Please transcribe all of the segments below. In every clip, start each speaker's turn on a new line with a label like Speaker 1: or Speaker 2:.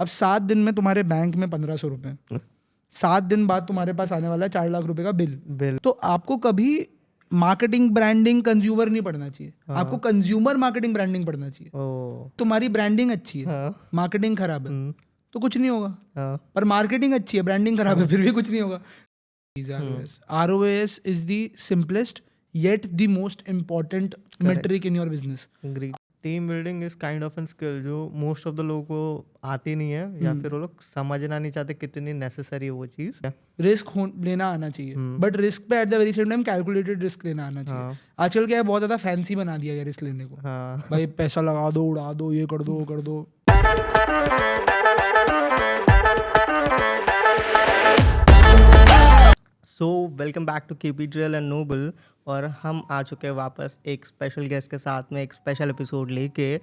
Speaker 1: अब 7 दिन में तुम्हारे बैंक में 1500 रुपये, 7 दिन बाद तुम्हारे पास आने वाला है 4 लाख रुपए का बिल। तो आपको कभी मार्केटिंग ब्रांडिंग कंज्यूमर नहीं पढ़ना चाहिए, आपको कंज्यूमर मार्केटिंग ब्रांडिंग पढ़ना चाहिए। तुम्हारी ब्रांडिंग अच्छी है, मार्केटिंग खराब है तो कुछ नहीं होगा, पर मार्केटिंग अच्छी है, ब्रांडिंग खराब है, फिर भी कुछ नहीं होगा। ROAS is the simplest yet the most important metric in your business.
Speaker 2: Team building is kind of an skill जो मोस्ट ऑफ द लोगों को आती नहीं है, या फिर वो लोग समझना नहीं चाहते कितनी नेसेसरी है वो चीज।
Speaker 1: रिस्क लेना आना चाहिए, बट रिस्क पे eight the very same time calculated risk लेना आना चाहिए। आजकल क्या है, बहुत ज्यादा फैंसी बना दिया गया रिस्क लेने को। भाई पैसा लगा दो, उड़ा दो, ये कर दो, वो कर दो।
Speaker 2: So welcome back to keep it real and noble, और हम आ चुके हैं वापस एक स्पेशल गेस्ट के साथ में, एक स्पेशल एपिसोड लेके।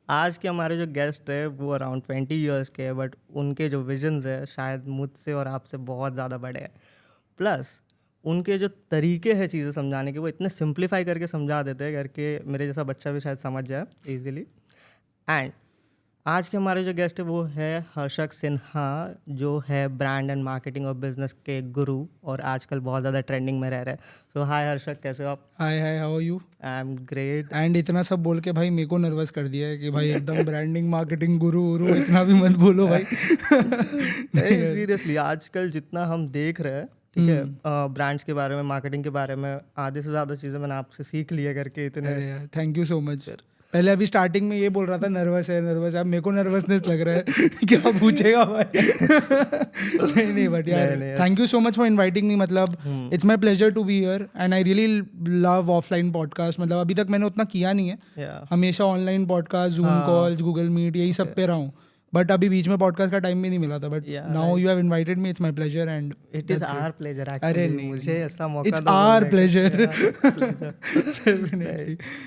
Speaker 2: आज के हमारे जो गेस्ट है वो अराउंड 20 ईयर्स के हैं, बट उनके जो विजन्स है शायद मुझसे और आपसे बहुत ज़्यादा बड़े हैं। प्लस उनके जो तरीके हैं चीज़ें समझाने के, वो इतने सिंप्लीफाई करके समझा देते हैं करके मेरे जैसा बच्चा भी शायद समझ जाए ईजिली। एंड आज के हमारे जो गेस्ट है वो है हर्षक सिन्हा, जो है ब्रांड एंड मार्केटिंग और बिजनेस के गुरु, और आजकल बहुत ज़्यादा ट्रेंडिंग में रह रहे हैं। सो हाय हर्षक, कैसे हो आप?
Speaker 1: Hi hi, how are you?
Speaker 2: I am great.
Speaker 1: And इतना सब बोल के भाई मेरे को नर्वस कर दिया है कि भाई एकदम ब्रांडिंग मार्केटिंग गुरु उरु इतना भी मत बोलो भाई।
Speaker 2: नहीं सीरियसली, आजकल जितना हम देख रहे हैं, ठीक है, ब्रांड्स के बारे में, मार्केटिंग के बारे में, आधे से ज़्यादा चीज़ें मैंने आपसे सीख लिया करके इतने।
Speaker 1: Thank you so much. पहले अभी स्टार्टिंग में ये बोल रहा था नर्वस है, अब मेरे को नर्वसनेस लग रहा है क्या पूछेगा भाई। नहीं बट यार thank you so much for inviting me. मतलब it's my pleasure to be here and I really love offline podcast. मतलब अभी तक मैंने उतना किया नहीं है, हमेशा online podcast, Zoom calls, Google Meet, यही सब पे रहा हूँ। बट अभी बीच में पॉडकास्ट का टाइम भी नहीं मिला था, but now you have invited me, it's my pleasure and
Speaker 2: it is our pleasure actually.
Speaker 1: अरे नहीं,
Speaker 2: मुझे ऐसा मौका
Speaker 1: इट्स आवर प्लेजर।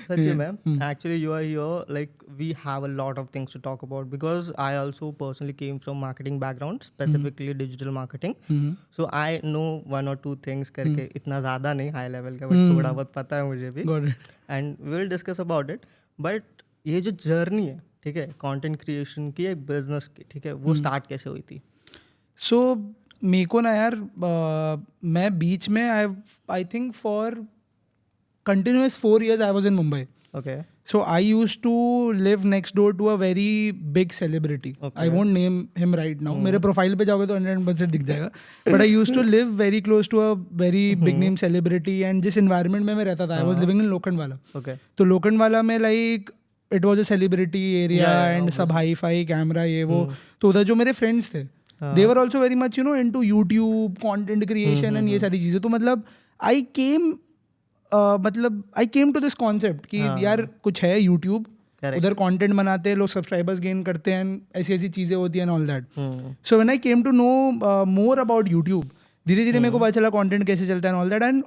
Speaker 2: सच में actually you are here, like we have a lot of things to talk about because I also personally came from marketing background, specifically digital marketing. So I know 1 or 2 things करके, इतना ज़्यादा नहीं high level का, but थोड़ा बहुत पता है मुझे भी, and we will discuss about it. But ये जो जर्नी है, ठीक है, कंटेंट क्रिएशन की, एक बिजनेस की, ठीक है, वो स्टार्ट कैसे हुई थी?
Speaker 1: सो मेरे को ना यार, मैं बीच में I think for continuous 4 years I was in Mumbai.
Speaker 2: Okay.
Speaker 1: So I use to live next door to a very big celebrity. I won't name him right now, मेरे प्रोफाइल पे जाओगे तो 100% दिख जाएगा। But I use to live very close to a very big name celebrity, and जिस environment में मैं रहता था, I was living in Lokhandwala.
Speaker 2: Okay.
Speaker 1: तो लोखंडवाला में like it was a celebrity area and सब हाई फाई कैमरा ये वो। तो उधर जो मेरे फ्रेंड्स थे, they were also very much into YouTube content creation and ये सारी चीज़ें। तो मतलब I came to this concept कि यार कुछ है यूट्यूब, उधर कंटेंट बनाते हैं लोग, सब्सक्राइबर्स गेन करते हैं, ऐसी ऐसी चीज़ें होती हैं and all that. So when I came to know more about YouTube, धीरे धीरे मेरे को पता चला कंटेंट कैसे चलता है एंड ऑल दैट। एंड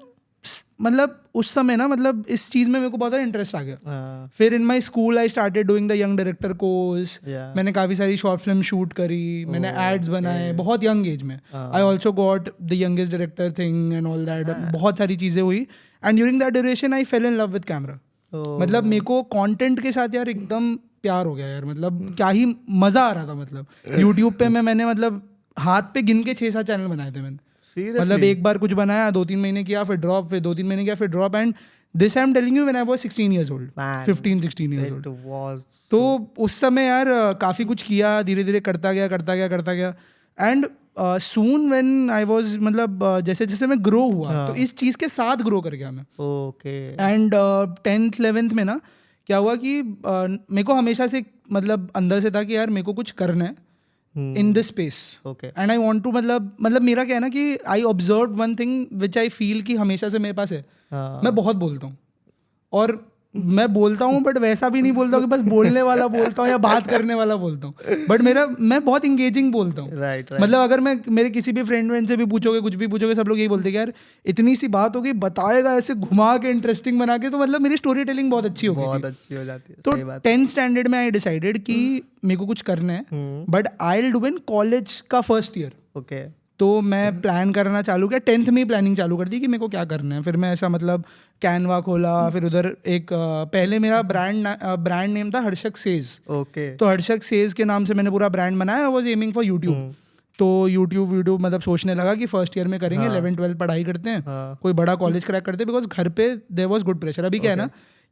Speaker 1: मतलब उस समय ना, मतलब इस चीज़ में मेरे को बहुत ज़्यादा इंटरेस्ट आ गया। फिर in my school I started doing the young director course. मैंने काफ़ी सारी शॉर्ट फिल्म शूट करी, मैंने एड्स बनाए बहुत यंग एज में। I also got the youngest director thing and all that, बहुत सारी चीज़ें हुई। And during that duration I fail in love with camera. मतलब मेरे को कंटेंट के साथ यार एकदम प्यार हो गया यार, मतलब क्या ही मज़ा आ रहा था। मतलब यूट्यूब पे मैंने मतलब हाथ पे गिन के 6-7 चैनल बनाए थे मैंने। मतलब एक बार कुछ बनाया, 2-3 महीने किया, फिर ड्रॉप, फिर 2-3 महीने किया, फिर drop. And this I am telling you when I was 16 years old, 15-16 years old। तो उस समय यार काफ़ी कुछ किया, धीरे धीरे करता गया। And soon when I was, मतलब जैसे जैसे मैं ग्रो हुआ, तो इस चीज़ के साथ ग्रो कर गया मैं।
Speaker 2: ओके।
Speaker 1: एंड 10th 11th में ना क्या हुआ कि मेरे को हमेशा से मतलब अंदर से था कि यार मेरे को कुछ करना है in this space.
Speaker 2: Okay.
Speaker 1: And I want to मतलब मेरा क्या है ना कि I observed one thing which I feel कि हमेशा से मेरे पास है। मैं बहुत बोलता हूँ, और मैं बोलता हूँ बट वैसा भी नहीं बोलता हूँ कि बस बोलने वाला बोलता हूँ या बात करने वाला बोलता हूँ, बट मैं बहुत इंगेजिंग बोलता हूँ।
Speaker 2: right.
Speaker 1: मतलब अगर मैं मेरे किसी भी फ्रेंड से भी पूछोगे, कुछ भी पूछोगे, सब लोग यही बोलते हैं कि यार इतनी सी बात होगी, बताएगा ऐसे घुमा के, इंटरेस्टिंग बना के। तो मतलब मेरी स्टोरी टेलिंग बहुत अच्छी होगी,
Speaker 2: बहुत अच्छी हो जाती है।
Speaker 1: तो 10th स्टैंडर्ड में आई डिसाइडेड कि मेरे को कुछ करना है, but I will do in college का फर्स्ट ईयर।
Speaker 2: ओके।
Speaker 1: तो मैं प्लान करना चालू किया, 10th में ही प्लानिंग चालू कर दी कि मेरे को क्या करना है। फिर मैं ऐसा मतलब कैनवा खोला, फिर उधर एक पहले मेरा ब्रांड नेम था हर्षक सेज।
Speaker 2: ओके।
Speaker 1: तो हर्षक सेज के नाम से मैंने पूरा ब्रांड बनाया। I was aiming for YouTube. तो यूट्यूब वीडियो मतलब सोचने लगा कि फर्स्ट ईयर में करेंगे, 11-12 पढ़ाई करते हैं, कोई बड़ा कॉलेज क्रैक करते हैं, बिकॉज घर पे देयर वाज गुड प्रेशर। अभी क्या है ना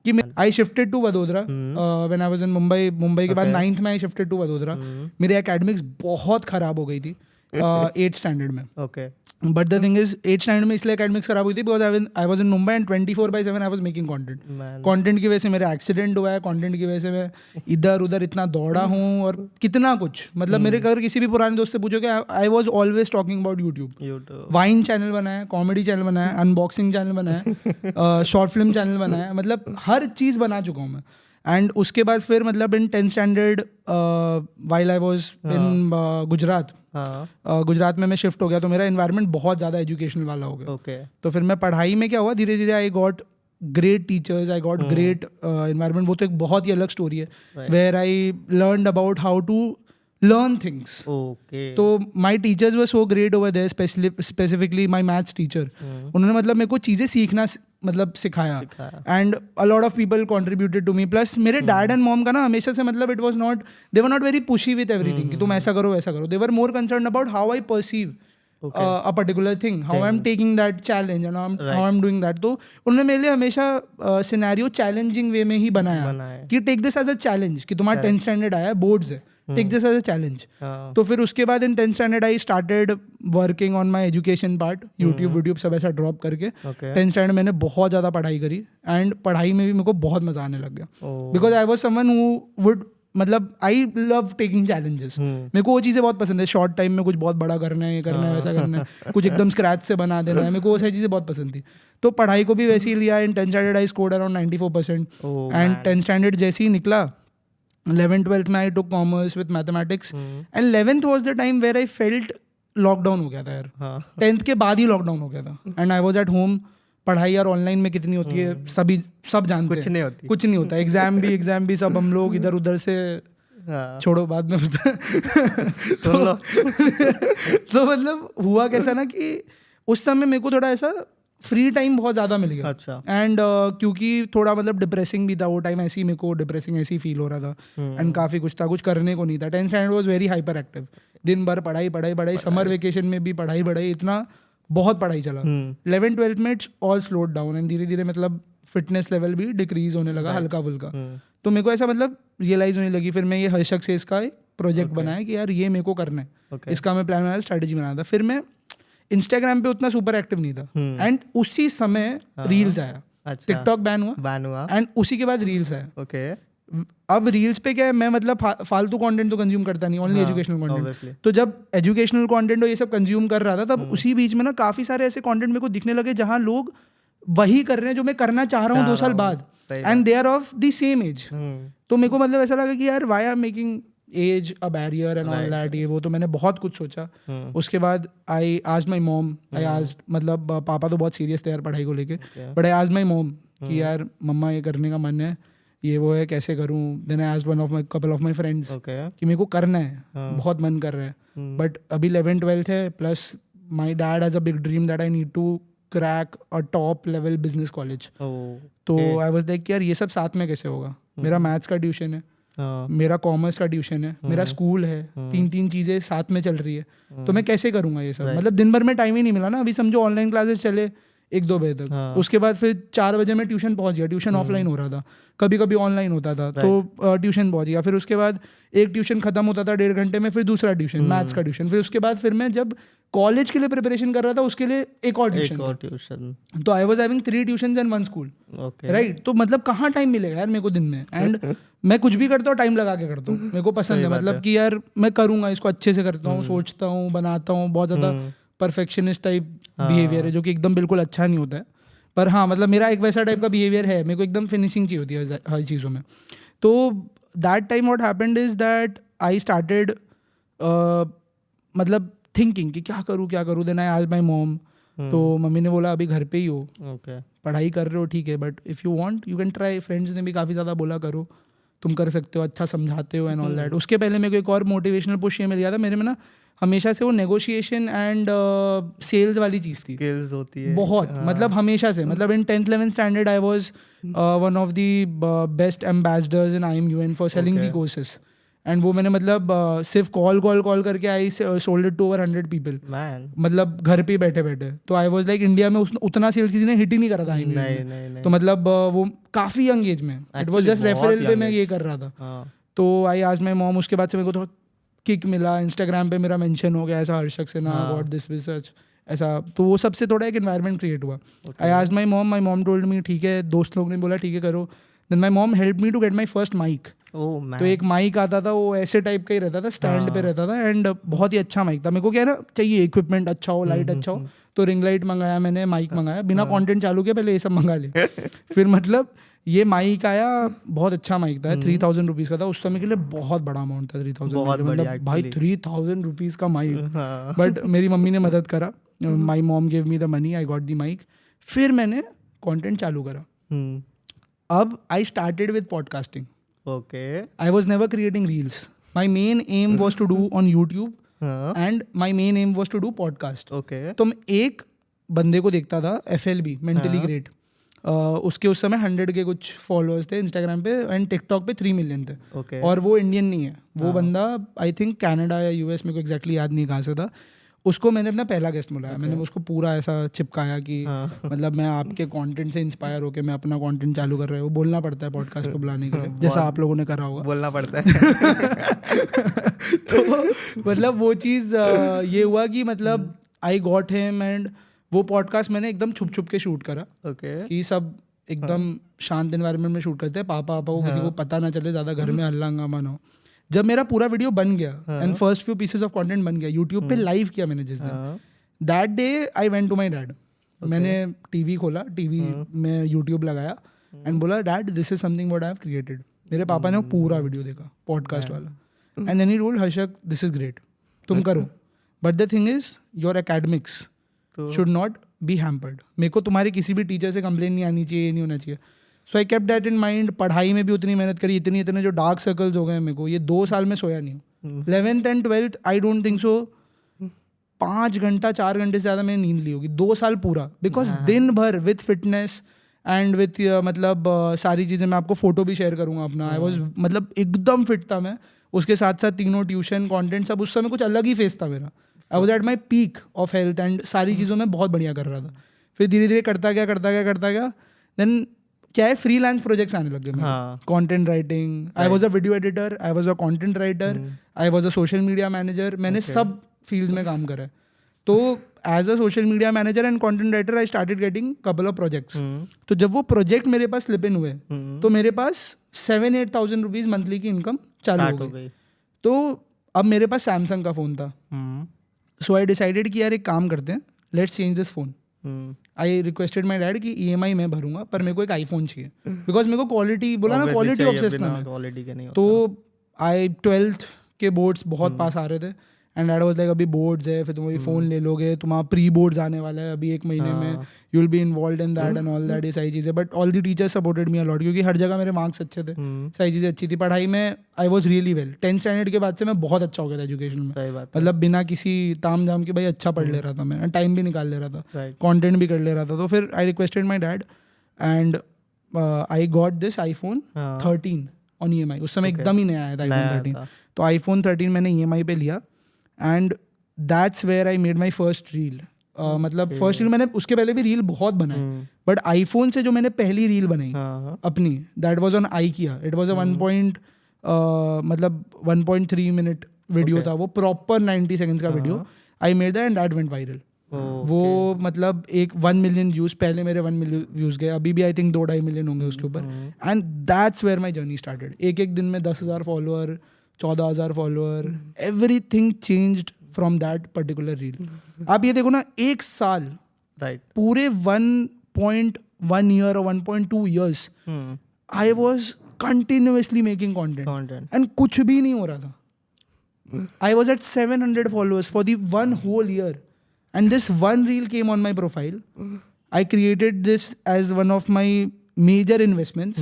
Speaker 1: कि I shifted to Vadodara when I was in Mumbai के बाद 9th में आई शिफ्टेड टू वडोदरा। मेरी एकेडमिक्स बहुत खराब हो गई थी 8th स्टैंडर्ड में।
Speaker 2: Okay.
Speaker 1: But the thing is 8th standard में इसलिए एकेडमिक्स खराब हुई थी because I was in Mumbai and 24/7 I was making content की वजह से मेरा एक्सीडेंट हुआ है, कंटेंट की वजह से मैं इधर उधर इतना दौड़ा हूँ और कितना कुछ मतलब मेरे अगर किसी भी पुराने दोस्त से पूछोगे, I was always talking about YouTube. Wine channel बनाया, कॉमेडी चैनल बनाया, अनबॉक्सिंग चैनल बनाया, शॉर्ट फिल्म चैनल बनाया, मतलब हर चीज़ बना चुका हूँ मैं। एंड उसके बाद फिर मतलब in 10th standard while I was इन गुजरात, गुजरात में मैं शिफ्ट हो गया, तो मेरा एनवायरनमेंट बहुत ज़्यादा एजुकेशनल वाला हो गया।
Speaker 2: ओके।
Speaker 1: तो फिर मैं पढ़ाई में क्या हुआ, धीरे धीरे I got great teachers, I got great environment. वो तो एक बहुत ही अलग स्टोरी है, where I learned about how to learn things.
Speaker 2: Okay.
Speaker 1: तो my teachers were so great over there, specifically my maths teacher. उन्होंने मतलब मेरे को चीज़ें सीखना मतलब सिखाया. And a lot of people contributed to me. Plus मेरे dad and mom का ना हमेशा से मतलब it was not, they were not very pushy with everything कि तुम ऐसा करो वैसा करो. They were more concerned about how I perceive a particular thing, how I'm taking that challenge and how I'm doing that. तो उन्होंने मेरे लिए हमेशा scenario challenging way में ही बनाया कि take this as a challenge कि तुम्हारा 10th standard आया है, boards है, take this as a challenge. तो फिर उसके बाद in 10th standard I started working on my education part, YouTube सब ऐसा drop करके 10th standard मैंने बहुत ज़्यादा पढ़ाई करी and पढ़ाई में भी मेरे को बहुत मज़ा आने लग गया because I was someone who would मतलब आई लव टेकिंग चैलेंजेस. मेरे को वो चीज़ें बहुत पसंद है, शॉर्ट टाइम में कुछ बहुत बड़ा करना है, ये करना है, वैसा करना है, कुछ एकदम स्क्रैच से बना देना है, मेरे को वो सारी चीज़ें बहुत पसंद थी. तो पढ़ाई को भी वैसे ही लिया. In 10th standard I scored around 94% and 10th standard जैसे ही निकला 11th-12th में I took commerce with mathematics and 11th was the time where I felt lockdown हो गया था यार. 10th के बाद ही लॉकडाउन हो गया था and I was at home. पढ़ाई यार ऑनलाइन में कितनी होती है सब जानते हैं, कुछ नहीं होता. एग्जाम भी सब हम लोग इधर उधर से छोड़ो बाद में पता. तो मतलब हुआ कैसा ना कि उस समय मेरे को थोड़ा ऐसा फ्री टाइम बहुत ज़्यादा मिल गया. अच्छा. एंड क्योंकि थोड़ा मतलब डिप्रेसिंग भी था वो टाइम, ऐसे ही मेरे को डिप्रेसिंग ऐसे ही फील हो रहा था एंड काफ़ी कुछ था, कुछ करने को नहीं था. 10th standard was very hyper active, दिन भर पढ़ाई. समर वेकेशन में भी पढ़ाई, इतना बहुत पढ़ाई चला. 11th-12th में it's all slowed down and धीरे धीरे मतलब फिटनेस लेवल भी डिक्रीज होने लगा हल्का फुल्का. तो मेरे को ऐसा मतलब रियलाइज होने लगी. फिर मैं ये हर्षक से इसका एक प्रोजेक्ट बनाया कि यार ये मेरे को करना है, इसका मैं प्लान बनाया, स्ट्रैटेजी बनाया था. फिर मैं इंस्टाग्राम पे उतना सुपर एक्टिव नहीं था एंड उसी समय रील्स आया. टिकटॉक बैन हुआ एंड उसी के बाद रील्स आया. अब रील्स पे क्या है, मैं मतलब फालतू कंटेंट तो कंज्यूम करता नहीं, ओनली एजुकेशनल कंटेंट. तो जब एजुकेशनल कंटेंट और ये सब कंज्यूम कर रहा था तब उसी बीच में ना काफ़ी सारे ऐसे कंटेंट मेरे को दिखने लगे जहाँ लोग वही कर रहे हैं जो मैं करना चाह रहा हूँ 2 साल बाद and they are of the same age. तो मेरे को मतलब ऐसा लगा कि यार why are making age a barrier and all that. ये वो तो मैंने बहुत कुछ सोचा. उसके बाद आई आस्क्ड माई मॉम, मतलब पापा तो बहुत सीरियस थे यार पढ़ाई को लेके, but I asked my mom कि यार मम्मा ये करने का मन है, ये वो है, कैसे करूँ. Then I asked one of my couple of my friends कि मेरे को करना है, बहुत मन कर रहा है, बट अभी 11th-12th है, plus my dad has a big dream that I need to crack a top level business college. तो आई वाज लाइक यार ये सब साथ में कैसे होगा. मेरा मैथ्स का ट्यूशन है, मेरा कॉमर्स का ट्यूशन है, मेरा स्कूल है, 3 चीज़ें साथ में चल रही है, तो मैं कैसे करूँगा ये सब. मतलब दिन भर में टाइम ही नहीं मिला ना. अभी समझो ऑनलाइन क्लासेस चले 1-2 बजे तक, उसके बाद फिर 4 बजे मैं ट्यूशन पहुंच गया. ट्यूशन ऑफलाइन हो रहा था, कभी कभी ऑनलाइन होता था, तो ट्यूशन पहुंच गया. फिर उसके बाद एक ट्यूशन खत्म होता था 1.5 घंटे में, फिर दूसरा ट्यूशन, मैथ्स का ट्यूशन. फिर उसके बाद फिर मैं जब कॉलेज के लिए प्रिपरेशन कर रहा था उसके लिए एक और ट्यूशन. तो I was having 3 tuitions and 1 school, right. तो मतलब कहाँ टाइम मिलेगा यार मेरे को दिन में. एंड मैं कुछ भी करता हूँ टाइम लगा के करता हूँ, मेरे को पसंद है. मतलब कि यार मैं करूँगा इसको अच्छे से, करता हूँ, सोचता हूँ, बनाता हूँ. बहुत ज़्यादा परफेक्शनिस्ट टाइप बिहेवियर है जो कि एकदम बिल्कुल अच्छा नहीं होता है. पर हाँ मतलब मेरा एक वैसा टाइप का बिहेवियर है, मेरे को एकदम फिनिशिंग चाहिए होती है हर चीज़ों में. तो that time what happened is that I started मतलब थिंकिंग कि क्या करूँ. Then I asked my mom. तो मम्मी ने बोला अभी घर पे ही हो, पढ़ाई कर रहे हो ठीक है, but if you want you can try. Friends ने भी काफ़ी ज़्यादा बोला करो. तुम कर सकते हो, अच्छा समझाते हो एंड ऑल दैट। उसके पहले मेरे को एक और मोटिवेशनल पुश ये मिल गया था, मेरे में ना हमेशा से वो नेगोशिएशन एंड सेल्स वाली चीज़ थी,
Speaker 2: स्किल्स होती है
Speaker 1: बहुत मतलब हमेशा से, मतलब in 10th 11th standard I was one of the best ambassadors in IMUN for selling the courses. And वो मैंने मतलब सिर्फ कॉल करके I sold it to over 100 people, मतलब घर पे बैठे बैठे। तो आई वाज लाइक इंडिया में उतना सेल्स किसी ने हिट ही नहीं करा था IMUN में। तो मतलब वो काफ़ी यंग एज में, इट वाज जस्ट रेफरल पे मैं ये कर रहा था। तो आई आज माई मॉम, उसके बाद से मेरे को थोड़ा किक मिला, इंस्टाग्राम पे मेरा मेंशन हो गया ऐसा हर्षक से ना गॉट दिस रिसर्च ऐसा, तो वो सबसे थोड़ा एक एनवायरनमेंट क्रिएट हुआ। I asked my mom told me ठीक है, दोस्त लोग ने बोला ठीक है करो। Then my mom help me to get my first mic. तो एक माइक आता था, वो ऐसे टाइप का ही रहता था, स्टैंड पे रहता था, एंड बहुत ही अच्छा माइक था। मेरे को क्या है ना, चाहिए इक्विपमेंट अच्छा हो, लाइट अच्छा हो, तो रिंग लाइट मंगाया मैंने, माइक मंगाया, बिना कंटेंट चालू किया पहले ये सब मंगा लिया। फिर मतलब ये माइक आया, बहुत अच्छा माइक था, 3000 रुपीज़ का था उस समय के लिए, बहुत बड़ा अमाउंट था 3000, मतलब भाई 3000 रुपीज़ का माइक। बट मेरी मम्मी ने मदद करा, my mom give me the money, I got the mic. फिर मैंने कंटेंट चालू करा। अब I started with podcasting.
Speaker 2: Okay.
Speaker 1: I was never creating reels. My main aim was to do on YouTube, and my main aim was to do podcast.
Speaker 2: Okay.
Speaker 1: तो मैं एक बंदे को देखता था, FLB, मेंटली ग्रेट, उसके उस समय 100 के कुछ फॉलोअर्स थे इंस्टाग्राम पे, एंड टिकटॉक पे 3 मिलियन थे।
Speaker 2: Okay.
Speaker 1: और वो इंडियन नहीं है, वो बंदा आई थिंक कनाडा या US, मेरे को एग्जैक्टली याद नहीं कहाँ से था। उसको मैंने अपना पहला गेस्ट बुलाया। मैंने उसको पूरा ऐसा चिपकाया कि मतलब मैं आपके कंटेंट से इंस्पायर होकर मैं अपना कंटेंट चालू कर रहा हूँ। वो बोलना पड़ता है पॉडकास्ट को बुलाने के लिए, जैसा आप लोगों ने करा होगा,
Speaker 2: बोलना पड़ता है।
Speaker 1: तो मतलब वो चीज़ ये हुआ कि मतलब आई गॉट हिम, एंड वो पॉडकास्ट मैंने एकदम छुप छुप के शूट करा। कि सब एकदम शांत एनवायरनमेंट में शूट करते हैं, पापा को किसी को पता ना चले, ज़्यादा घर में हल्ला हंगामा ना हो। जब मेरा पूरा वीडियो बन गया and first few pieces of content बन गया, यूट्यूब पे लाइव किया मैंने जिस दिन, that day I went to my dad. मैंने टीवी खोला, टीवी में यूट्यूब लगाया एंड बोला dad this is something what I have created. मेरे पापा ने वो पूरा वीडियो देखा पॉडकास्ट वाला, and then he told Harshak this is great, तुम करो, but the thing is your academics should not be hampered. मेरे को तुम्हारे किसी भी टीचर से कंप्लेन नहीं आनी चाहिए, नहीं होना चाहिए। So I kept that in mind. पढ़ाई में भी उतनी मेहनत करी, इतने जो डार्क सर्कल्स हो गए मेरे को, ये 2 साल में सोया नहीं हूँ। 11th and 12th I don't think so 5 घंटा 4 घंटे से ज़्यादा मैंने नींद ली होगी 2 साल पूरा, बिकॉज दिन भर विथ फिटनेस एंड विथ मतलब सारी चीज़ें। मैं आपको फोटो भी शेयर करूँगा अपना। आई वॉज मतलब एकदम फिट था मैं। उसके साथ साथ तीनों ट्यूशन कॉन्टेंट सब, उस समय कुछ अलग ही फेस था मेरा। I was at my peak of health and सारी चीज़ों में बहुत बढ़िया कर रहा था। फिर धीरे धीरे करता गया देन क्या है, फ्रीलांस प्रोजेक्ट्स आने लग गए। Content writing, I was a video editor, I was a content writer, I was a social media manager. मैंने सब फील्ड में काम करा है। तो as a social media manager and content writer I started getting couple of projects. तो जब वो प्रोजेक्ट मेरे पास स्लिप इन हुए तो मेरे पास 7-8 थाउजेंड रुपीज मंथली की इनकम चालू हो गई। तो अब मेरे पास सैमसंग का फ़ोन था। सो आई डिसाइडेड कि यार एक काम करते हैं, let's change this phone. I requested my dad कि EMI मैं भरूंगा, पर मेरे को एक आईफोन चाहिए, बिकॉज मेरे को क्वालिटी, बोला ना क्वालिटी ऑब्सेस्ड था। तो आई 12th के बोर्ड्स बहुत पास आ रहे थे एंड डैड वाज लाइक अभी बोर्ड्स है, फिर तुम अभी फ़ोन ले लोगे, तुम्हारा प्री बोर्ड्स आने वाला है अभी 1 महीने में, you will be involve in that and all that, ये सारी चीज़ें। But all the teachers supported me a lot, क्योंकि हर जगह मेरे मार्क्स अच्छे थे, सारी चीज़ें अच्छी थी। पढ़ाई में I was really well. 10th standard के बाद से मैं बहुत अच्छा हो गया था एजुकेशन में, मतलब बिना किसी ताम झाम के भाई अच्छा पढ़ ले रहा था मैं, टाइम भी निकाल ले रहा था, कॉन्टेंट भी कर ले रहा था। तो फिर I requested my dad and I got this iPhone 13 on EMI। उस समय एकदम ही नया आया था iPhone 13। तो iPhone 13 मैंने EMI पे लिया and that's where I made my first reel. मतलब फर्स्ट रील मैंने, उसके पहले भी रील बहुत बनाए, बट आईफोन से जो मैंने पहली रील बनाई अपनी, that was on IKEA। It was a 1.3 minute video था वो, प्रॉपर 90 सेकंड्स का video. I made that and that went viral. वो मतलब 1 मिलियन व्यूज, पहले मेरे 1 मिलियन व्यूज गए, अभी भी आई थिंक 2-2.5 मिलियन होंगे उसके ऊपर। And that's where my journey started. एक दिन में 10,000 follower, 14,000 follower, everything changed from that particular reel. आप ये देखो ना, 1 साल,
Speaker 2: राइट,
Speaker 1: पूरे 1.1 ईयर और 1.2 years I was continuously making content and कुछ भी नहीं हो रहा था। I was at 700 followers for the 1 whole year and this one reel came on my profile. I created this as one of my major investments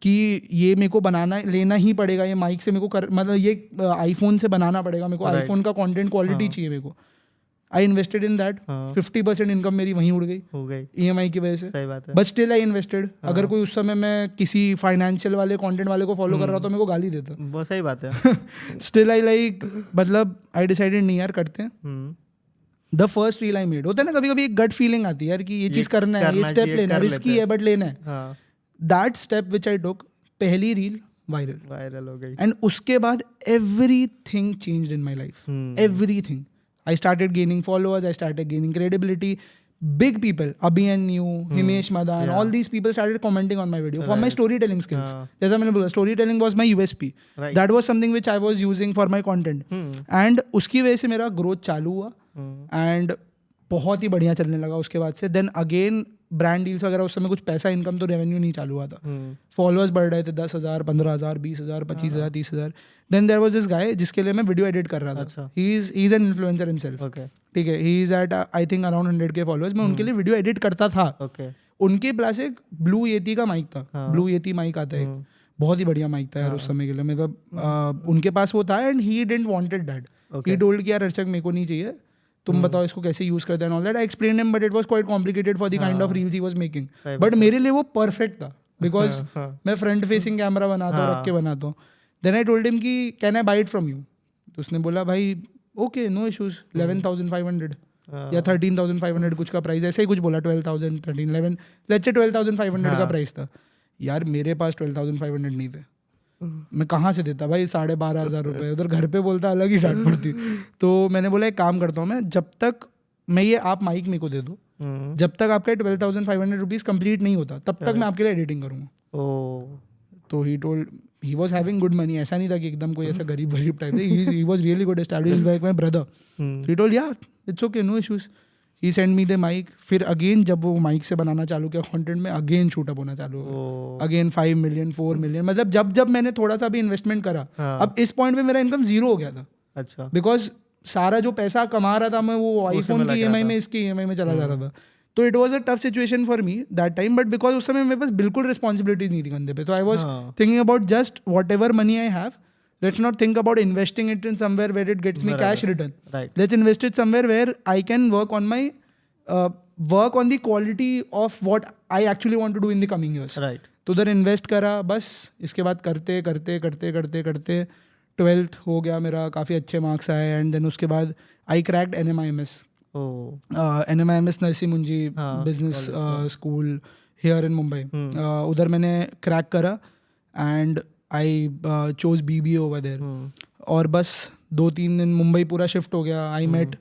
Speaker 1: कि ये मेरे को लेना ही पड़ेगा, ये माइक से मेरे को मतलब ये आईफोन से बनाना पड़ेगा मेरे को, आईफोन का कंटेंट क्वालिटी चाहिए मेरे को. I invested in that. 50% income मेरी वहीं उड़ गई EMI की वजह से.
Speaker 2: सही बात है.
Speaker 1: But still I invested. अगर कोई उस समय मैं किसी फाइनेंशियल वाले कंटेंट वाले को फॉलो कर रहा था तो मेरे को गाली देता.
Speaker 2: वो सही बात है.
Speaker 1: स्टिल आई लाइक मतलब आई डिसाइडेड नहीं यार करते हैं. The first reel I made. होता है ना कभी कभी एक गट फीलिंग आती है यार कि ये चीज़ करना है, ये स्टेप लेना है, रिस्की है बट लेना है. दैट स्टेप विच आई टुक, पहली रील वायरल हो गई. एंड उसके बाद everything changed in my life. Everything. I started gaining followers, I started gaining credibility. Big people, Abhi and New, Himesh Madan, all these people started commenting on my video for my storytelling skills. जैसा मैंने बोला, storytelling was my USP. That was something which I was using for my content. And उसकी वजह से मेरा growth चालू हुआ. And बहुत ही बढ़िया चलने लगा उसके बाद से. देन अगेन ब्रांड डील्स वगैरह, उस समय कुछ पैसा इनकम तो रेवेन्यू नहीं चालू हुआ था. फॉलोअर्स बढ़ रहे थे 10,000, 15,000, 20,000, 25,000, 30,000. Then there was this guy जिसके लिए मैं वीडियो एडिट कर रहा था. He is an influencer himself. ठीक है. He is at I think around 100K followers. मैं उनके लिए वीडियो एडिट करता था. उनके पास एक ब्लू येती का माइक था. ब्लू येती माइक आता है एक, बहुत ही बढ़िया माइक था यार उस समय के लिए. मतलब उनके पास वो था and he didn't wanted that. He told कि यार अर्चक मेरे को नहीं चाहिए, तुम बताओ इसको कैसे यूज करते हैं. All that I explained him, but it was quite complicated for the kind of reels he was making. But मेरे लिए वो परफेक्ट था बिकॉज मैं फ्रंट फेसिंग कैमरा बनाता हूँ, रख के बनाता हूँ. देन आई टोल्ड हिम कि can I buy it from you. तो उसने बोला भाई ओके नो इशूज. 11,500 या 13,500 कुछ का प्राइस, ऐसे ही कुछ बोला. 12,000, 13, 11, लेट्स से 12,500 का प्राइस था. यार मेरे पास 12,500 नहीं थे. मैं कहाँ से देता भाई 12,500 रुपये. उधर घर पे बोलता अलग ही डांट पड़ती. तो मैंने बोला एक काम करता हूँ मैं, जब तक मैं ये आप माइक मेरे को दे दो, जब तक आपका 12,500 रुपीज़ कंप्लीट नहीं होता तब तक मैं आपके लिए एडिटिंग करूँगा. तो he was having good money. ऐसा नहीं था कि एकदम कोई ऐसा गरीब टाइप था. He was really good established by my brother. So he told ya it's okay no issues. He send me the mic. फिर अगेन जब वो माइक से बनाना चालू किया कंटेंट में, अगेन शूट अप होना चालू हुआ. Again 5 million 4 million. मतलब जब मैंने थोड़ा सा भी इन्वेस्टमेंट करा, अब इस पॉइंट पे मेरा इनकम 0 हो गया था. अच्छा. बिकॉज सारा जो पैसा कमा रहा था मैं वो आईफोन की EMI में, इसकी EMI में चला जा रहा था. तो it was a tough situation for me that time. But because उस समय मेरे पास बिल्कुल रिस्पॉन्सिबिलिटीज नहीं थी कंधे पे. तो I was thinking about just what ever money I have, let's not think about investing it in somewhere where it gets me cash return. Let's invest it somewhere where I can work on my work on the quality of what I actually want to do in the coming years. Right. तो उधर invest करा बस. इसके बाद करते करते करते करते करते 12th हो गया मेरा, काफ़ी अच्छे मार्क्स आए. एंड देन उसके बाद I cracked NMIMS. NMIMS Narsee Monjee business school here in Mumbai. उधर मैंने क्रैक करा and I chose BBA over there. और बस 2-3 दिन मुंबई पूरा शिफ्ट हो गया. आई मेट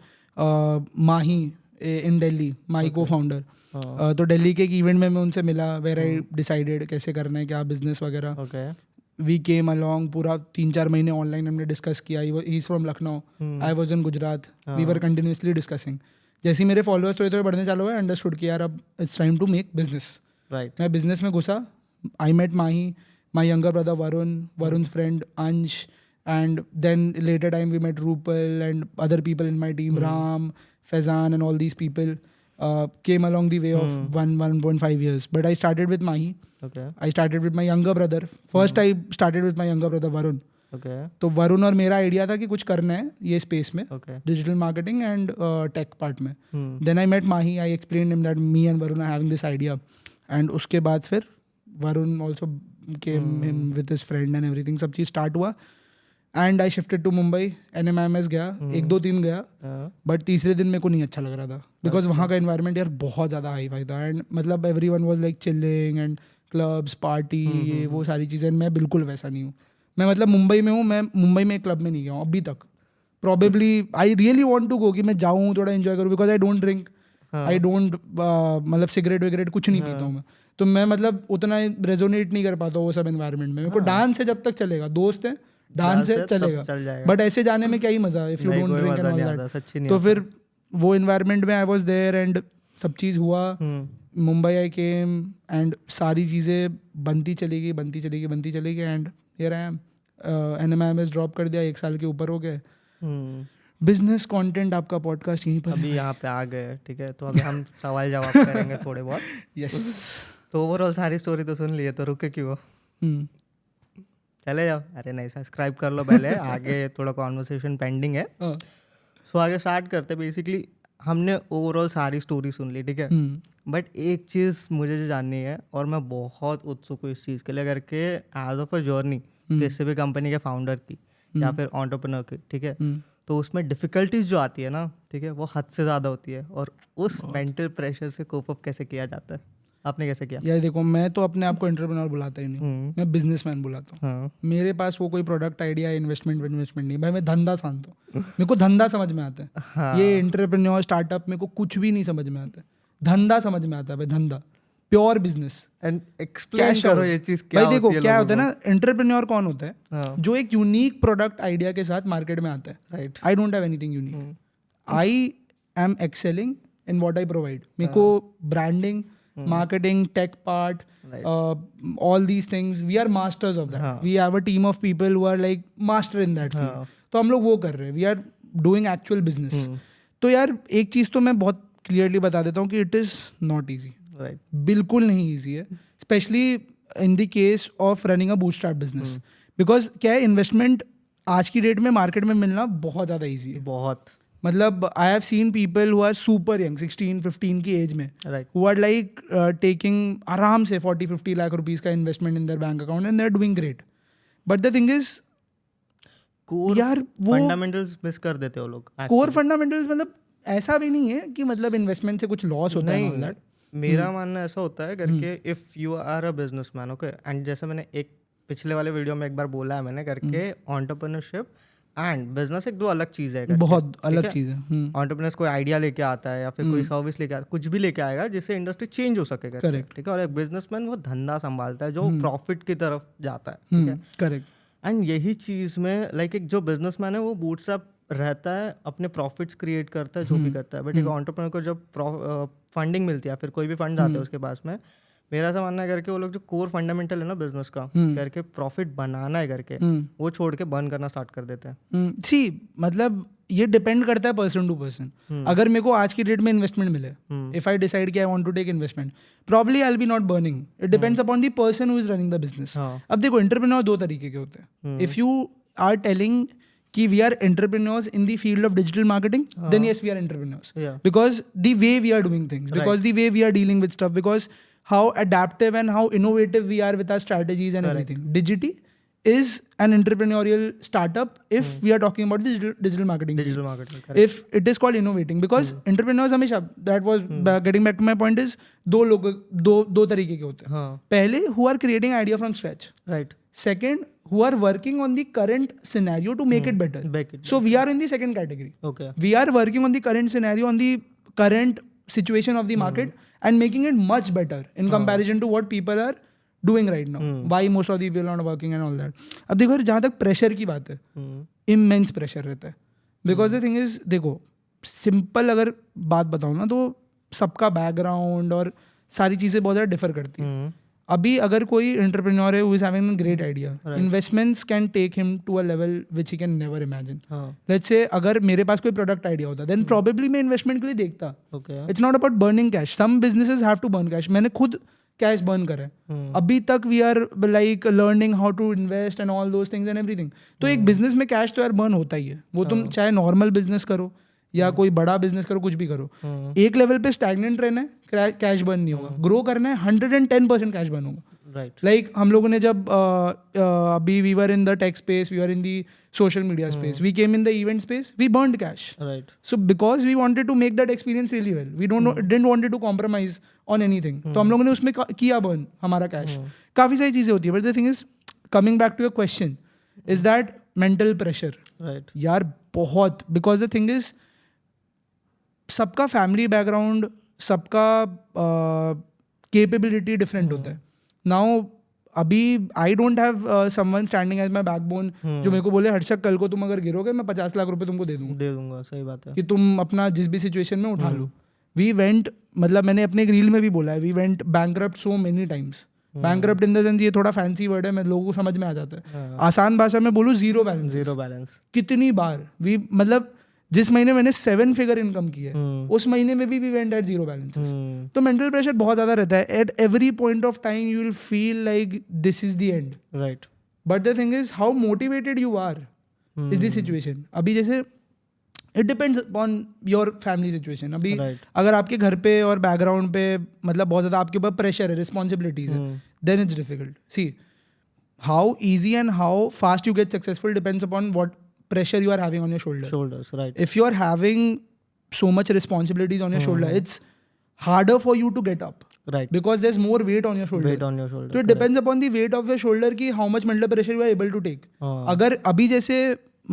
Speaker 1: माही इन दिल्ली, माई को फाउंडर. तो दिल्ली के एक इवेंट में मैं उनसे मिला वेर आई डिसाइडेड कैसे करना है क्या बिजनेस वगैरह. We came along. पूरा 3-4 महीने ऑनलाइन हमने डिस्कस किया. He is from Lucknow, I was in Gujarat. We were continuously discussing. जैसे ही मेरे फॉलोअर्स थोड़े थोड़े बढ़ने चालू हुए, अंडरस्टूड कि यार अब it's time to make business. Right. मैं बिजनेस में घुसा. I met Mahi, my younger brother Varun's friend Ansh, and then later time we met Rupal and other people in my team, Ram, Faizan and all these people came along the way of 1.5 years. But I started with Mahi. Okay. I started with my younger brother. First I started with my younger brother Varun. Okay. तो वरुण और मेरा idea था कि कुछ करना है ये space में, digital marketing and tech part में. Then I met Mahi. I explained him that me and Varun are having this idea. And उसके बाद फिर Varun also came him with his friend and everything. सब चीज़ स्टार्ट हुआ and I shifted to Mumbai. NMIMS गया, 1-2-3 गया. But तीसरे दिन मेरे को नहीं अच्छा लग रहा था बिकॉज वहाँ का एनवायरनमेंट यार बहुत ज़्यादा हाई फाई था. एंड मतलब everyone was like chilling and clubs party ये वो सारी चीज़ें. मैं बिल्कुल वैसा नहीं हूँ. मैं मतलब मुंबई में हूँ, मैं मुंबई में एक क्लब में नहीं गया हूँ अभी तक. Probably I really want to go कि मैं जाऊँ थोड़ा एंजॉय करूँ because I don't drink, I don't मतलब सिगरेट वगैरह कुछ नहीं पीता हूँ मैं. तो मैं मतलब उतना रेजोनेट नहीं कर पाता वो सब एनवायरनमेंट में. मेरे को डांस है जब तक चलेगा, दोस्त है डांस है चलेगा. बट ऐसे जाने में क्या ही मजा if you don't drink and all that. तो फिर वो एनवायरनमेंट में आई वाज देयर एंड सब चीज़ हुआ. मुंबई आई केम एंड सारी चीज़ें बनती चली गई and here I am. NMIMS drop कर दिया, 1 साल के ऊपर हो गए. बिजनेस कंटेंट आपका पॉडकास्ट यहीं पर
Speaker 2: अभी यहाँ पे आ गए. ठीक है, तो अभी हम सवाल जवाब करेंगे थोड़े बहुत.
Speaker 1: यस.
Speaker 2: तो ओवरऑल सारी स्टोरी तो सुन ली है, तो रुके क्यों?
Speaker 1: हम्म,
Speaker 2: चले जाओ। अरे नहीं, सब्सक्राइब कर लो पहले, आगे थोड़ा कॉन्वर्सेशन पेंडिंग है।
Speaker 1: हाँ,
Speaker 2: सो आगे स्टार्ट करते। बेसिकली हमने ओवरऑल सारी स्टोरी सुन ली, ठीक है, बट एक चीज़ मुझे जो जाननी है, और मैं बहुत उत्सुक हूँ इस चीज़ के लिए करके, एज ऑफ अ जर्नी किसी भी कंपनी के फाउंडर की या फिर एंटरप्रेन्योर की, ठीक है, तो उसमें डिफ़िकल्टीज जो आती है ना, ठीक है, वो हद से ज़्यादा होती है, और उस मेंटल प्रेशर से कोप अप कैसे किया जाता है? आपने कैसे किया?
Speaker 1: यार देखो, मैं तो अपने आप को एंटरप्रेन्योर बुलाता ही नहीं, मैं बिजनेसमैन बुलाता हूँ।
Speaker 2: हाँ,
Speaker 1: मेरे पास वो कोई प्रोडक्ट आइडिया इन्वेस्टमेंट नहीं, भाई मैं धंधा शांत हूँ, मेरे को धंधा समझ में आता है।
Speaker 2: हाँ,
Speaker 1: ये एंटरप्रेन्योर स्टार्टअप मेरे को कुछ भी नहीं समझ में आता है, धंधा समझ में आता है भाई, धंधा प्योर बिजनेस।
Speaker 2: एंड एक्सप्लेन करो ये चीज़ क्या
Speaker 1: भाई देखो
Speaker 2: होती है
Speaker 1: क्या
Speaker 2: लोगों
Speaker 1: होता है ना, एंटरप्रेन्योर कौन होता है?
Speaker 2: हाँ,
Speaker 1: जो एक यूनिक प्रोडक्ट आइडिया के साथ मार्केट में आता है।
Speaker 2: Right,
Speaker 1: I don't have anything unique, I am excelling in what I provide. मेरे को branding, marketing, tech part, all these things, we are masters of that. We have a team of people who are like master in that field. तो हम लोग वो कर रहे हैं, we are doing actual business. तो यार एक चीज़ तो मैं बहुत क्लियरली बता देता हूँ कि it is not easy.
Speaker 2: Right,
Speaker 1: बिल्कुल नहीं easy है, especially in the case of running a bootstrap business. Because क्या है, इन्वेस्टमेंट आज की डेट में मार्केट में मिलना बहुत ज़्यादा ईजी है।
Speaker 2: बहुत,
Speaker 1: मतलब I have seen people who are super young, 16-15 की एज में,
Speaker 2: right,
Speaker 1: who are like taking आराम से 40-50 लाख रुपीस का investment in their bank account and they are doing great. But the thing is यार वो
Speaker 2: फंडामेंटल्स मिस कर देते हो लोग।
Speaker 1: कोर फंडामेंटल्स, मतलब ऐसा भी नहीं है कि मतलब इन्वेस्टमेंट से कुछ लॉस होता है ऑल दैट।
Speaker 2: मेरा मानना ऐसा होता है करके, if you are a businessman, okay, and जैसे मैंने एक पिछले वाले वीडियो में एक बार बोला है मैंने करके, एंटरप्रेन्योरशिप एंड बिजनेस एक दो अलग चीज़ है करके,
Speaker 1: बहुत अलग चीज़ है।
Speaker 2: एंटरप्रेन्योर्स कोई आइडिया लेके आता है या फिर कोई सर्विस लेके आता है, कुछ भी लेके आएगा जिससे इंडस्ट्री चेंज हो सके करके,
Speaker 1: Correct.
Speaker 2: ठीक है, और एक बिजनेसमैन वो धंधा संभालता है जो प्रॉफिट की तरफ जाता है, ठीक है।
Speaker 1: करेक्ट।
Speaker 2: एंड यही चीज़ में लाइक एक जो बिजनेसमैन है वो बूटस्ट्रैप रहता है, अपने प्रॉफिट्स क्रिएट करता है, जो भी करता है, बट एक एंटरप्रेन्योर को जब फंडिंग मिलती है, फिर कोई भी फंड आता है उसके पास में, मेरा ऐसा मानना है करके वो लोग जो कोर फंडामेंटल है ना बिजनेस का करके, प्रॉफिट बनाना है करके, वो छोड़ के बर्न करना स्टार्ट कर देते हैं।
Speaker 1: सी मतलब ये डिपेंड करता है पर्सन टू पर्सन। अगर मेरे को आज की डेट में इन्वेस्टमेंट मिले, इफ आई डिसाइड कि I want to take investment, probably I will be not burning, it depends upon the person who is running the business. अब देखो, एंटरप्रेन्योर दो तरीके के होते हैं। इफ यू आर टेलिंग कि we are entrepreneurs in the field of digital marketing, then yes, we are entrepreneurs.
Speaker 2: Yeah.
Speaker 1: Because the way we are doing things, because the way we are dealing with stuff, because how adaptive and how innovative we are with our strategies and everything. Digity is an entrepreneurial startup if we are talking about the digital marketing.
Speaker 2: Digital marketing,
Speaker 1: If it is called innovating, because entrepreneurs हमेशा, that was getting back to my point, is दो तरीके के होते हैं।
Speaker 2: हाँ,
Speaker 1: पहले who are creating idea from scratch.
Speaker 2: Right,
Speaker 1: Second, who are working on the current scenario to make it better. So we are in the second category.
Speaker 2: Okay,
Speaker 1: We are working on the current scenario, on the current situation of the market, and making it much better in comparison to what people are doing right now. Why most of the people are not working and all that. अब देखो, जहाँ तक pressure की बात है, immense pressure रहता है। Because the thing is, देखो सिंपल अगर बात बताऊँ ना, तो सबका बैकग्राउंड और सारी चीज़ें बहुत ज़्यादा डिफर करती हैं। अभी अगर कोई एंटरप्रेन्योर है who is having a great idea, investments can take him to a level which he can never imagine. Let's say अगर मेरे पास कोई प्रोडक्ट आइडिया होता, देन प्रोबेबली मैं इन्वेस्टमेंट के लिए देखता।
Speaker 2: Okay,
Speaker 1: it's not about burning cash, some businesses have to burn cash. मैंने खुद कैश बर्न करा है। अभी तक we are like learning how to invest and all those things and everything. तो एक बिजनेस में कैश तो यार बर्न होता ही है, वो तुम चाहे नॉर्मल बिजनेस करो या कोई बड़ा बिजनेस करो, कुछ भी करो। एक लेवल पे स्टैग्नेंट रहना है, कैश बर्न नहीं होगा। ग्रो करना है, 110% कैश बर्न होगा।
Speaker 2: राइट,
Speaker 1: लाइक हम लोगों ने जब अभी we were in the tech space, we were in the social media space, we came in the event space, we burned cash.
Speaker 2: Right,
Speaker 1: So because we wanted to make that experience really well, we didn't wanted to compromise on anything. तो हम लोगों ने उसमें किया burn हमारा cash। काफ़ी सारी चीज़ें होती है, but the thing is, coming back to your question, is that mental pressure।
Speaker 2: Right,
Speaker 1: यार बहुत, because the thing is, सबका फैमिली बैकग्राउंड, सबका कैपेबिलिटी डिफरेंट होता है। नाउ अभी I don't have someone standing as my backbone जो मेरे को बोले हर्षक कल को तुम अगर गिरोगे मैं 50 लाख रुपए तुमको दे दूंगा।
Speaker 2: सही बात है
Speaker 1: कि तुम अपना जिस भी सिचुएशन में उठा लो। वी वेंट, मतलब मैंने अपने एक रील में भी बोला है, we went bankrupt so many times. Bankrupt in the sense, ये थोड़ा फैंसी वर्ड है, मैं लोगों को समझ में आ जाता है। आसान भाषा में बोलूँ, जीरो बैलेंस।
Speaker 2: जीरो बैलेंस
Speaker 1: कितनी बार वी, मतलब जिस महीने मैंने 7 फिगर इनकम की है उस महीने में भी वेंट एट जीरो बैलेंस. तो मेंटल प्रेशर बहुत ज़्यादा रहता है. At every point of time you will feel like this is the end.
Speaker 2: Right.
Speaker 1: But the thing is how motivated you are is the situation. अभी जैसे it depends upon your family situation. अभी अगर आपके घर पे और background पे मतलब बहुत ज़्यादा आपके ऊपर प्रेशर है, रिस्पॉन्सिबिलिटीज है, then it's difficult. See how easy and how fast you get successful depends upon what pressure you are having on your shoulders. Right. If you are having so much responsibilities on your shoulder, it's harder for you to get up. Right. Because there's more weight on your shoulder. So it depends upon the weight of your shoulder कि how much mental pressure you are able to take. अगर अभी जैसे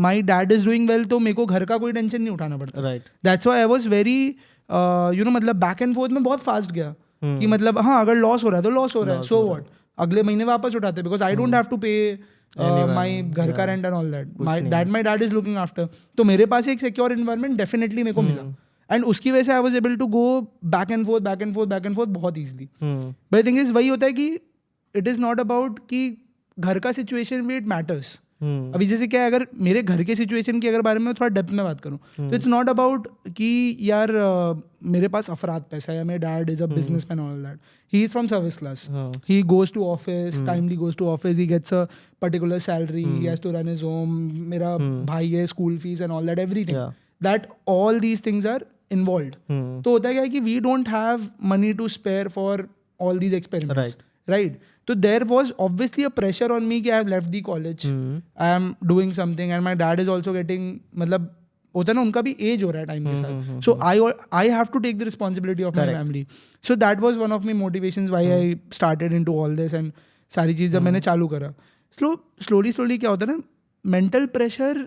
Speaker 1: my dad is doing well तो मेरे को घर का कोई टेंशन नहीं उठाना पड़ता. Right. That's why I was very मतलब back and forth में बहुत fast गया कि मतलब हाँ अगर लॉस हो रहा है तो लॉस हो रहा है, so what, अगले महीने वापस उठाते because I don't have to pay माई घर का rent and all that my dad is looking after. तो मेरे पास एक सिक्योर इन्वायरमेंट डेफिनेटली मेरे को मिला एंड उसकी वजह से I was able to go back and forth बहुत ईजिली. बट थिंग इज वही होता है कि इट इज़ नॉट अबाउट कि घर का सिचुएशन भी इट मैटर्स. अभी जैसे क्या है, अगर मेरे घर के सिचुएशन के अगर बारे में थोड़ा डेप्थ में बात करूँ तो इट्स नॉट अबाउट कि यार मेरे पास अफराद पैसा है, मेरे dad is a businessman all that. He is from service class. He goes to office, timely goes to office. He gets a particular salary. He has to run his home. मेरा भाई है, school fees and all that, everything. That all these things are involved. तो होता है क्या कि we don't have money to spare for all these experiments. Right. So there was obviously a pressure on me कि I have left the college. I am doing something and my dad is also getting मतलब होता है ना, उनका भी as हो रहा है टाइम के साथ. So I have to take the responsibility of my family. So that was one of my motivations why I started into all this. And सारी चीज़ जब मैंने चालू करा स्लोली क्या होता है ना, मेंटल प्रेशर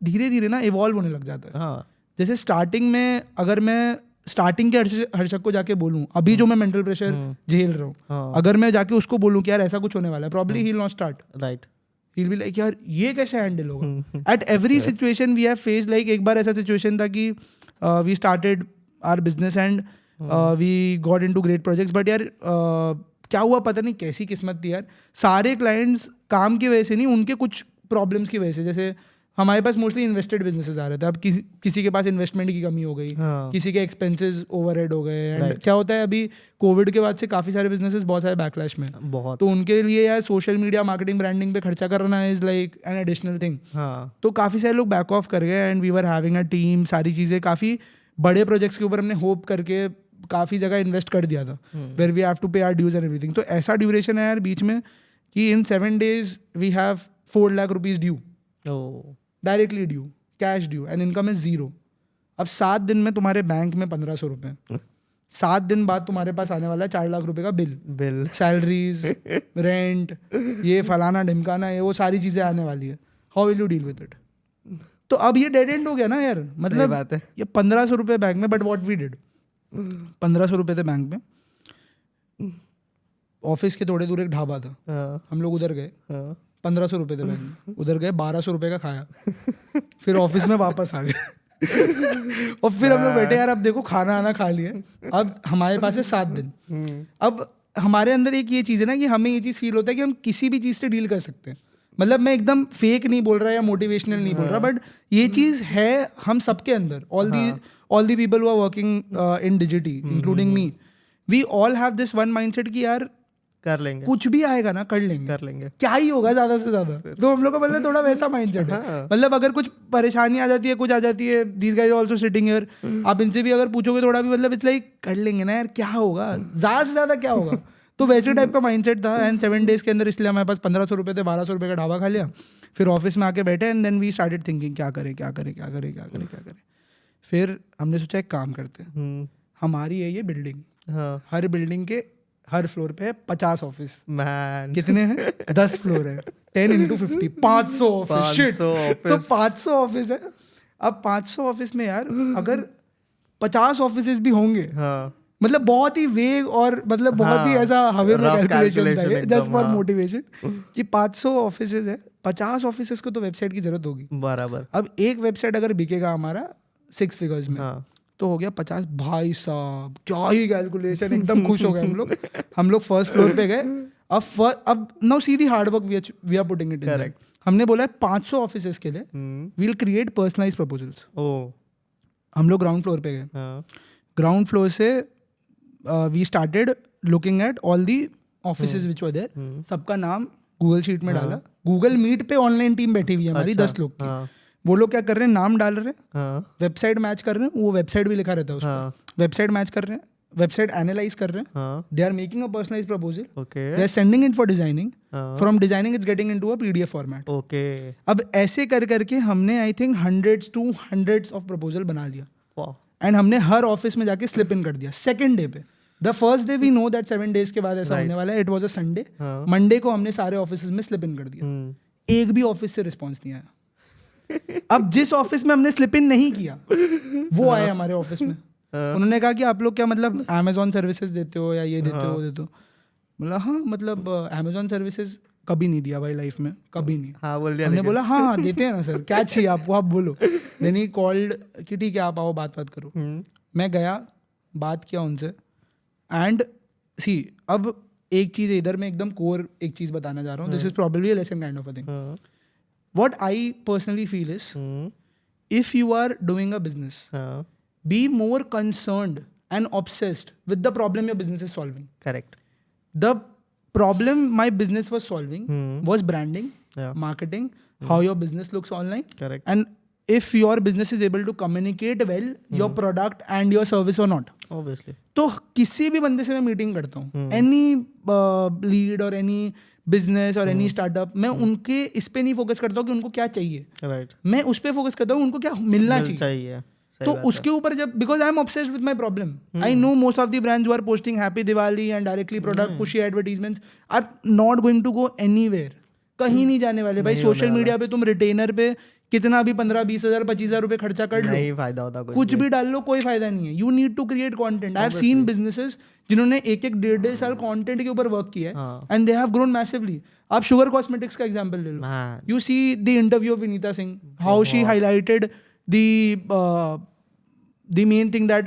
Speaker 1: धीरे धीरे ना इवॉल्व होने लग जाता है. जैसे स्टार्टिंग में अगर मैं स्टार्टिंग के हर्षक को जाके बोलूँ अभी जो मैं मेंटल प्रेशर झेल रहा हूँ, अगर मैं जाके उसको बोलूँ कि यार ऐसा कुछ होने वाला है, probably he will not start. Right. He'll be like यार ये कैसे हैंडल होगा. At every situation we have faced, like एक बार ऐसा सिचुएशन था कि we started our business and we got into great projects, but यार क्या हुआ पता नहीं, कैसी किस्मत थी यार, सारे क्लाइंट्स काम की वजह से नहीं, उनके कुछ प्रॉब्लम्स की वजह से, जैसे हमारे पास मोस्टली इन्वेस्टेड बिजनेसेस आ रहे थे. अब किसी के पास इन्वेस्टमेंट की कमी हो गई, किसी के एक्सपेंसेस ओवरहेड हो गए. एंड क्या होता है अभी कोविड के बाद से काफ़ी सारे बिजनेसेस बहुत सारे बैकलैश में बहुत, तो उनके लिए यार सोशल मीडिया मार्केटिंग ब्रांडिंग पे खर्चा करना is like an additional thing. तो काफ़ी सारे लोग बैक ऑफ कर गए and we were having a team. सारी चीज़ें काफ़ी बड़े प्रोजेक्ट्स के ऊपर हमने होप करके काफ़ी जगह इन्वेस्ट कर दिया था, where we have to pay our dues and everything. तो ऐसा ड्यूरेशन है यार बीच में कि in 7 days we have 4 lakh rupees due, directly due, cash due, and income is 0. अब 7 दिन में तुम्हारे बैंक में 1500 रुपये, 7 दिन बाद तुम्हारे पास आने वाला है 4 लाख रुपए का बिल, सैलरीज, रेंट, ये फलाना ढिमकाना, ये वो सारी चीज़ें आने वाली है. How will you deal with it? तो अब ये डेड एंड हो गया ना यार, मतलब बात है. ये 1500 रुपये बैंक में, बट वॉट वी डिड, 1500 रुपये थे बैंक में, ऑफिस के थोड़े दूर एक ढाबा था, हम लोग उधर गए, 1500 रुपये थे बैंक में, उधर गए 1200 रुपये का खाया, फिर ऑफिस में वापस आ गए. और फिर हम लोग बैठे यार अब देखो खाना आना खा लिए, अब हमारे पास है 7 दिन. अब हमारे अंदर एक ये चीज़ है ना कि हमें ये चीज़ फील होता है कि हम किसी भी चीज़ से डील कर सकते हैं. मतलब मैं एकदम फेक नहीं बोल रहा या मोटिवेशनल नहीं बोल रहा, बट ये चीज़ है हम सबके अंदर. All the people who are working in Digity including me, we all have this one mindset कि यार
Speaker 2: कर लेंगे,
Speaker 1: कुछ भी आएगा ना कर लेंगे, क्या ही होगा ज्यादा से ज्यादा. तो हम लोग का मतलब थोड़ा वैसा माइंडसेट है. मतलब अगर कुछ परेशानी आ जाती है, कुछ आ जाती है, these guys also sitting here, आप इनसे भी अगर पूछोगे थोड़ा भी, मतलब इट्स लाइक कर लेंगे ना यार, क्या होगा, ज्यादा से ज्यादा क्या होगा. तो वैसे टाइप का माइंडसेट था. एंड 7 days के अंदर इसलिए हमारे पास 1500 रुपये थे, 1200 रुपये का ढाबा खा लिया, फिर ऑफिस में आके बैठे and then we started thinking क्या करें. फिर हमने सोचा एक काम करते हैं, हमारी है ये बिल्डिंग, हर बिल्डिंग के हर फ्लोर पे है 50 ऑफिस. कितने हैं? 10 फ्लोर है, 10 into 50, 500 ऑफिस. तो 500 ऑफिस है. अब 500 ऑफिस में यार अगर 50 ऑफिस भी होंगे, मतलब बहुत ही वेग और मतलब बहुत ही ऐसा हवे में कैलकुलेशन था, जस्ट फॉर मोटिवेशन कि 500 ऑफिस है, 50 ऑफिस को तो वेबसाइट की जरूरत होगी बराबर. अब एक वेबसाइट अगर बिकेगा हमारा 6 figures में, तो हो गया 50. भाई साहब क्या ही कैलकुलेशन, एकदम खुश हो गए हम लोग फर्स्ट फ्लोर पे गए. अब now see the hard work we are putting it in. हमने बोला है 500 ऑफिसेस के लिए वील क्रिएट पर्सनलाइज प्रपोजल्स। हम लोग ग्राउंड फ्लोर पे गए। ग्राउंड फ्लोर से we started looking at all the offices which were there. सबका नाम गूगल शीट में डाला। गूगल मीट पे ऑनलाइन टीम बैठी हुई है हमारी 10 लोग की। वो लोग क्या कर रहे हैं, नाम डाल रहे हैं, वेबसाइट मैच कर रहे हैं, वो वेबसाइट भी लिखा रहता है उसको, वेबसाइट मैच कर रहे हैं, वेबसाइट एनालाइज कर रहे हैं, they are making a personalised proposal, they are sending it for designing, from designing it's getting into a PDF format. अब ऐसे कर करके हमने I think hundreds of proposal बना लिया एंड हमने हर ऑफिस में जाके स्लिप इन कर दिया सेकंड डे पे। The first day we know that 7 days के बाद ऐसा होने वाला है। It was a Sunday. Monday को हमने सारे ऑफिस में स्लिप इन कर दिया। एक भी ऑफिस से रिस्पॉन्स नहीं आया। अब जिस ऑफिस में हमने स्लिप इन नहीं किया वो आए हमारे ऑफिस में। उन्होंने कहा कि आप लोग क्या मतलब अमेजोन सर्विसेज देते हो या ये देते हो वो देते हो। बोला हाँ मतलब अमेजोन सर्विसेज कभी नहीं दिया भाई लाइफ में, कभी नहीं।
Speaker 2: हाँ बोल दिया।
Speaker 1: हमने बोला हाँ देते हैं ना सर, क्या चाहिए आपको, आप बोलो। देन ही कॉल्ड कि ठीक है आप आओ बात करो। मैं गया, बात किया उनसे एंड सी अब एक चीज़ इधर मैं एकदम कोर एक चीज़ बताना जा रहा हूँ। This is probably a lesson kind of a thing. What I personally feel is if you are doing a business, be more concerned and obsessed with the problem your business is solving.
Speaker 2: Correct.
Speaker 1: The problem my business was solving was branding, marketing, how your business looks online.
Speaker 2: Correct.
Speaker 1: And if your business is able to communicate well your product and your service or not.
Speaker 2: Obviously.
Speaker 1: तो किसी भी बंदे से मैं meeting करता हूँ, any lead or any business और any startup, मैं उनके इस पे नहीं फोकस करता हूँ कि उनको क्या चाहिए।
Speaker 2: Right.
Speaker 1: मैं उस पे फोकस करता हूँ उनको क्या मिलना चाहिए। तो उसके ऊपर जब because I am obsessed with my problem, I know most of the brands who are posting happy Diwali and directly product pushy advertisements are not going to go anywhere. कहीं नहीं जाने वाले भाई। सोशल मीडिया पे तुम रिटेनर पे कितना भी 15-20 हज़ार 25 हज़ार रुपए खर्चा कर लो,
Speaker 2: नहीं फायदा होता,
Speaker 1: कुछ भी डाल लो कोई फायदा नहीं है। You need to create content. I have seen businesses जिन्होंने 1-1 साल कंटेंट के ऊपर वर्क किया है and they have grown massively. आप शुगर कॉस्मेटिक्स का एग्जांपल ले लो। You see the interview of Vinita Singh, how she highlighted the main thing that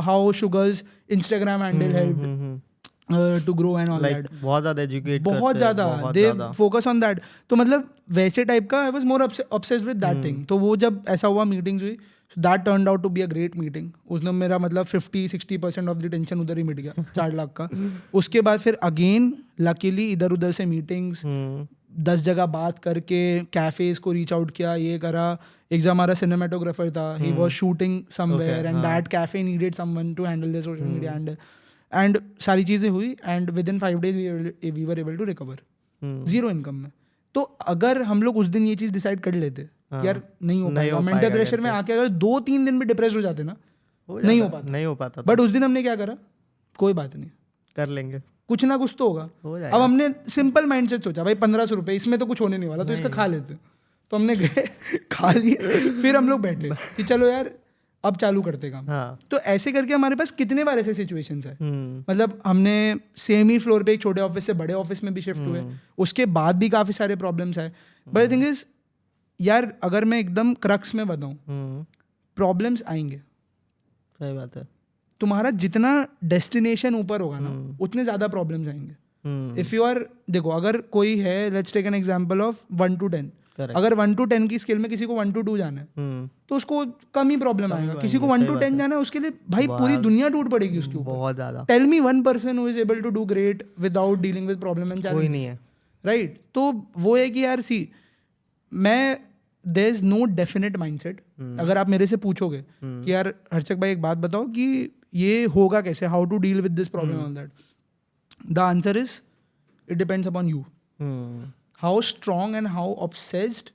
Speaker 1: how Sugar's Instagram handle helped to grow and all
Speaker 2: like,
Speaker 1: that.
Speaker 2: बहुत ज़्यादा educate
Speaker 1: बहुत ज़्यादा they focus on that. तो मतलब वैसे टाइप का I was more obsessed with that thing. तो वो जब ऐसा हुआ मीटिंग्स हुई, so that turned out to be a great meeting. उसने मेरा मतलब 50-60% ऑफ द टेंशन उधर ही मिट गया 4 लाख का। उसके बाद फिर अगेन लकीली इधर उधर से मीटिंग्स 10 जगह बात करके कैफेज को रीच आउट किया, ये करा। एक हमारा सिनेमेटोग्राफर था, he was shooting somewhere and that cafe needed someone to handle the social media and सारी चीज़ें हुई and within 5 days we were able to recover 0 income में। तो अगर हम लोग उस दिन ये चीज़ डिसाइड कर लेते यार नहीं हो पाएगा, मेंटल प्रेशर में आके अगर 2-3 दिन भी डिप्रेस हो जाते ना, नहीं हो पाता। बट उस दिन हमने क्या करा, कोई बात नहीं
Speaker 2: कर लेंगे,
Speaker 1: कुछ ना कुछ तो होगा। अब हमने सिंपल माइंडसेट सोचा भाई 1500 रुपये इसमें तो कुछ होने नहीं वाला, तो इसका खा लेते। तो हमने गए खा लिए, फिर हम लोग बैठे कि चलो यार अब चालू करते काम। तो ऐसे करके हमारे पास कितने बार ऐसे सिचुएशंस है। मतलब हमने सेम ही फ्लोर पे एक छोटे ऑफिस से बड़े ऑफिस में भी शिफ्ट हुए, उसके बाद भी काफ़ी सारे प्रॉब्लम्स है। बट आई थिंक इज यार अगर मैं एकदम क्रक्स में बताऊँ, प्रॉब्लम्स आएंगे,
Speaker 2: सही बात है।
Speaker 1: तुम्हारा जितना डेस्टिनेशन ऊपर होगा ना उतने ज़्यादा प्रॉब्लम्स आएंगे। इफ़ यू आर देखो अगर कोई है, let's take an example of 1 to 10, अगर 1 to 10 की स्केल में किसी को 1 to 2 जाना है तो उसको कम ही प्रॉब्लम आएगा। किसी को 1 to 10 जाना है उसके लिए भाई पूरी दुनिया टूट पड़ेगी उसके ऊपर बहुत ज़्यादा। Tell me one person who is able to do great without dealing with problem and challenge, कोई नहीं है, राइट? तो वो है कि यार सी मैं there is no definite mindset. अगर आप मेरे से पूछोगे कि यार हर्षक भाई एक बात बताओ कि ये होगा कैसे, how to deal with this problem on that, the answer is it depends upon you, how strong and how obsessed,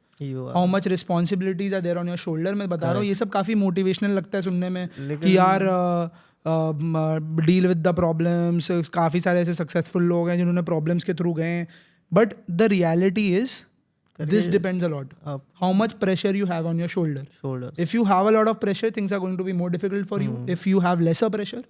Speaker 1: how much responsibilities are there on your shoulder. मैं बता रहा हूँ ये सब काफ़ी मोटिवेशनल लगता है सुनने में कि यार डील विद द प्रॉब्लम्स। काफ़ी सारे ऐसे सक्सेसफुल लोग हैं जिन्होंने प्रॉब्लम्स के थ्रू गए हैं, but the reality is this depends a lot how much pressure you have on your shoulders. If you have a lot of pressure, things are going to be more difficult for you. If you have lesser pressure,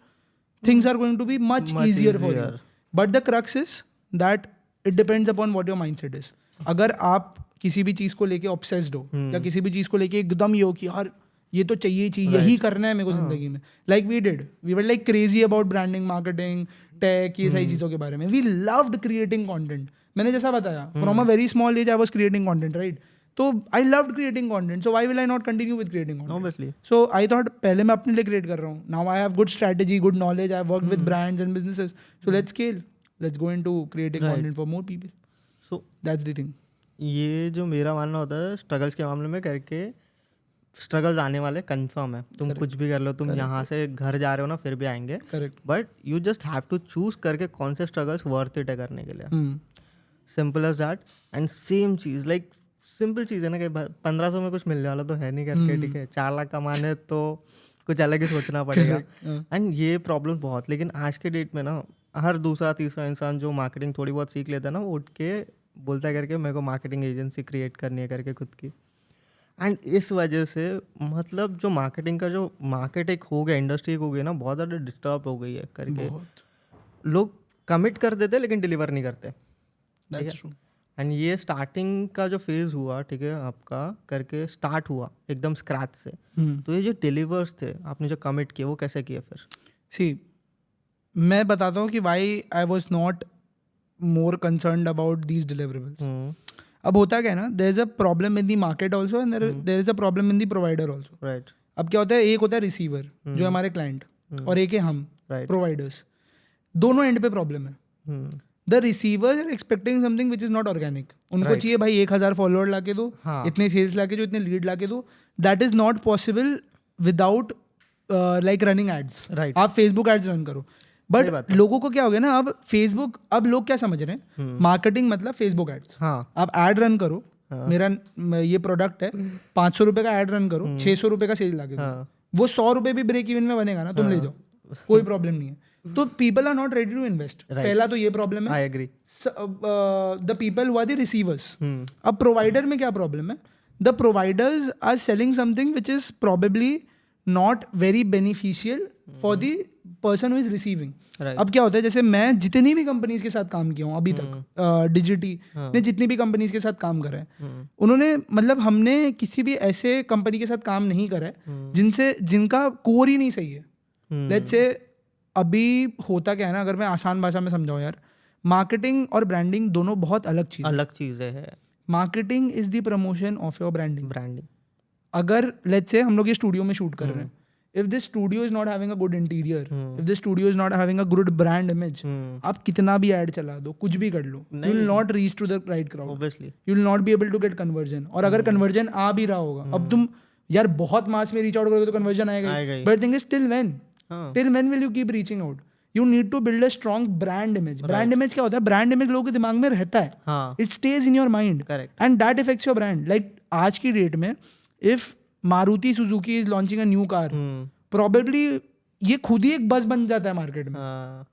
Speaker 1: things are going to be much easier for you. But the crux is that it depends upon what your mindset is. अगर आप किसी भी चीज़ को लेके obsessed हो या किसी भी चीज़ को लेके एकदम ये हो कि यार ये तो चाहिए यही करना है मेरे को जिंदगी में, like we did, we were like crazy about branding, marketing, tech, ये सारी चीज़ों के बारे में। We loved creating content. मैंने जैसा बताया from a very small age I was creating content, right? तो I loved creating content, so why will I not continue with creating content?
Speaker 2: Obviously
Speaker 1: so I thought पहले मैं अपने लिए create कर रहा हूँ, now I have good strategy, good knowledge, I have worked with brands and businesses, so let's scale, let's go into creating content for more people.
Speaker 2: So
Speaker 1: that's the thing.
Speaker 2: ये जो मेरा मानना होता है स्ट्रगल्स के मामले में करके, स्ट्रगल्स आने वाले कंफर्म है. तुम कुछ भी कर लो, तुम यहाँ से घर जा रहे हो ना फिर भी आएंगे.
Speaker 1: Correct.
Speaker 2: But you just have to choose करके कौन से स्ट्रगल्स वर्थ इट है करने के लिए. Simple as that. And same चीज़, लाइक सिंपल चीज़ है ना कि 1500 में कुछ मिलने वाला तो है नहीं करके, ठीक है. 4 लाख कमाने तो कुछ अलग ही सोचना पड़ेगा. एंड ये प्रॉब्लम बहुत, लेकिन आज के डेट में ना हर दूसरा तीसरा इंसान जो मार्केटिंग थोड़ी बहुत सीख लेता है ना, वो उठ के बोलता है करके मेरे को मार्केटिंग एजेंसी क्रिएट करनी है करके खुद की. एंड इस वजह से मतलब जो मार्केटिंग का जो मार्केट एक हो गया, इंडस्ट्री हो गई ना, बहुत ज़्यादा डिस्टर्ब हो गई है करके. लोग कमिट कर देते लेकिन डिलीवर नहीं करते. एंड ये स्टार्टिंग का जो फेज हुआ, ठीक है, आपका करके स्टार्ट हुआ एकदम स्क्रैच से. तो ये जो डिलीवर्स थे आपने जो कमिट किए वो कैसे किए फिर?
Speaker 1: सी, मैं बताता हूँ कि why I was not more concerned about these deliverables. अब होता क्या है ना, there is a problem in the market also and there is a problem in the provider also.
Speaker 2: Right.
Speaker 1: अब क्या होता है, एक होता है रिसीवर जो हमारे क्लाइंट, और एक है हम प्रोवाइडर्स. दोनों एंड पे प्रॉब्लम है. The receivers are expecting something which is not organic. उनको चाहिए भाई 1000 फॉलोअर ला के दो, इतने सेल्स ला के दो, इतने लीड ला के दो. That is not possible without like running ads. आप फेसबुक एड्स रन करो. बट लोगों को क्या हो गया ना, अब फेसबुक, अब लोग क्या समझ रहे हैं, मार्केटिंग मतलब फेसबुक एड्स. आप एड रन करो, मेरा ये प्रोडक्ट है, 500 रुपए का एड रन करो, 600 रुपए का सेल लाके दो. वो 100 रुपए भी ब्रेक इवन में बनेगा ना, तुम ले जाओ, कोई प्रॉब्लम नहीं है. तो people are not ready to invest. पहला तो ये प्रॉब्लम है.
Speaker 2: I agree.
Speaker 1: The people who are the receivers. अब प्रोवाइडर में क्या प्रॉब्लम है, the providers are selling something which is probably not very beneficial for the person who is receiving. अब क्या होता है, जैसे मैं जितनी भी कंपनीज के साथ काम किया हूँ अभी तक, डिजिटी ने जितनी भी कंपनीज के साथ काम करा है, उन्होंने मतलब हमने किसी भी ऐसे कंपनी के साथ काम नहीं करा है जिनका कोर ही नहीं सही है. लेट्स से अभी होता क्या है ना, अगर मैं आसान भाषा में समझाऊँ यार, मार्केटिंग और ब्रांडिंग दोनों बहुत अलग चीज़ है. Marketing is the promotion of your branding. अगर लेट्स से हम लोग ये स्टूडियो में शूट कर रहे हैं, if this studio is not having a good interior, if this studio is not having a good brand image, आप कितना भी ad चला दो, कुछ भी कर लो, you will not reach to the right crowd. Obviously, you will not be able to get conversion. और अगर conversion आ भी रहा होगा, अब तुम यार बहुत मास में reach out करोगे तो conversion आएगा. But the thing is, till when will you keep reaching out? You need to build a strong brand image. Brand image क्या होता है? Brand image लोगों के दिमाग में रहता है. It stays in your mind. Correct. And that affects your brand. Like आज की डेट में, if Maruti Suzuki is launching a new car, probably ये खुद ही एक बस बन जाता है मार्केट में.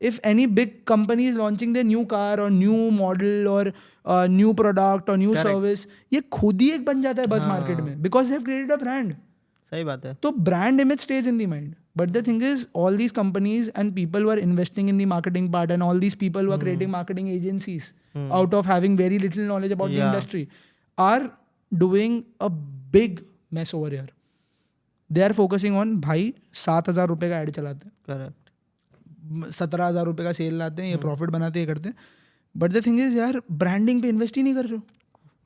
Speaker 1: If any big company is launching the new car और न्यू मॉडल और न्यू प्रोडक्ट और न्यू सर्विस, ये खुद ही एक बन जाता है बस मार्केट में, because they have created a brand.
Speaker 2: सही बात है.
Speaker 1: तो brand image stage in the mind. But the thing is, all these companies and people who are investing in the marketing part and all these people who are creating marketing agencies out of having very little knowledge about the industry are doing a big mess over here. They are focusing on भाई 7,000 रुपए का add चलाते हैं, correct, 17,000 रुपए का cell लाते हैं, ये profit बनाते हैं, ये करते हैं. बट द थिंग इज यार, ब्रांडिंग पे इन्वेस्ट ही नहीं कर रहे हो.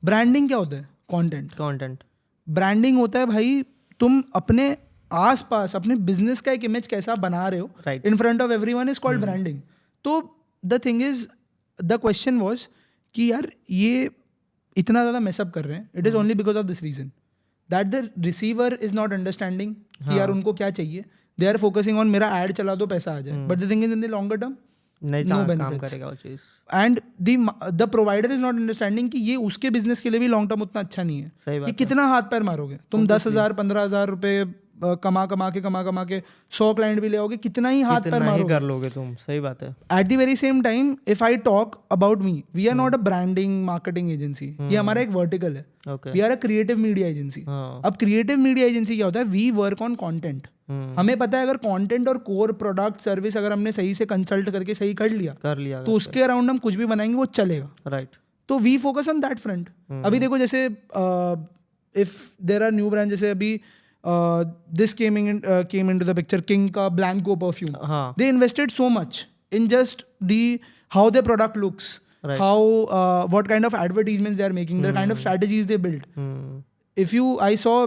Speaker 1: ब्रांडिंग क्या होता है? कंटेंट. ब्रांडिंग होता है भाई, तुम अपने आसपास अपने बिजनेस का एक इमेज कैसा बना रहे हो in front of everyone is called branding. तो the thing is, the question was कि यार ये इतना ज़्यादा मेसअप कर रहे हैं, it is only because of this reason that the receiver is not understanding कि यार उनको क्या चाहिए. they are focusing on मेरा ad चला दो पैसा आ जाए. but the thing is, in the longer term no benefits. करेगा वो चीज़. and the provider is not understanding कि ये उसके बिजनेस के लिए भी लॉन्ग टर्म उतना अच्छा नहीं है. सही बात. ये कितना हाथ पैर मारोगे तुम? 10,000 15,000 रुपए कमा के 100 क्लाइंट भी ले आओगे, कितना ही हाथ पैर मारोगे, कर लोगे तुम. सही बात है. At the very same time, if I talk about me, we are not a branding marketing agency. ये हमारा एक वर्टिकल है. We are a creative media agency. अब क्रिएटिव मीडिया एजेंसी क्या होता है? We work on content. हमें पता है अगर कंटेंट और कोर प्रोडक्ट सर्विस अगर हमने सही से कंसल्ट करके सही कर लिया तो उसके अराउंड हम कुछ भी बनाएंगे, वो चलेगा. राइट. तो we focus on that front. अभी देखो, जैसे if there are new brand, जैसे अभी this came into the picture, King का Blanco perfume. They invested so much in just how their product looks,
Speaker 2: Right.
Speaker 1: how what kind of advertisements they are making, the kind of strategies they built. I saw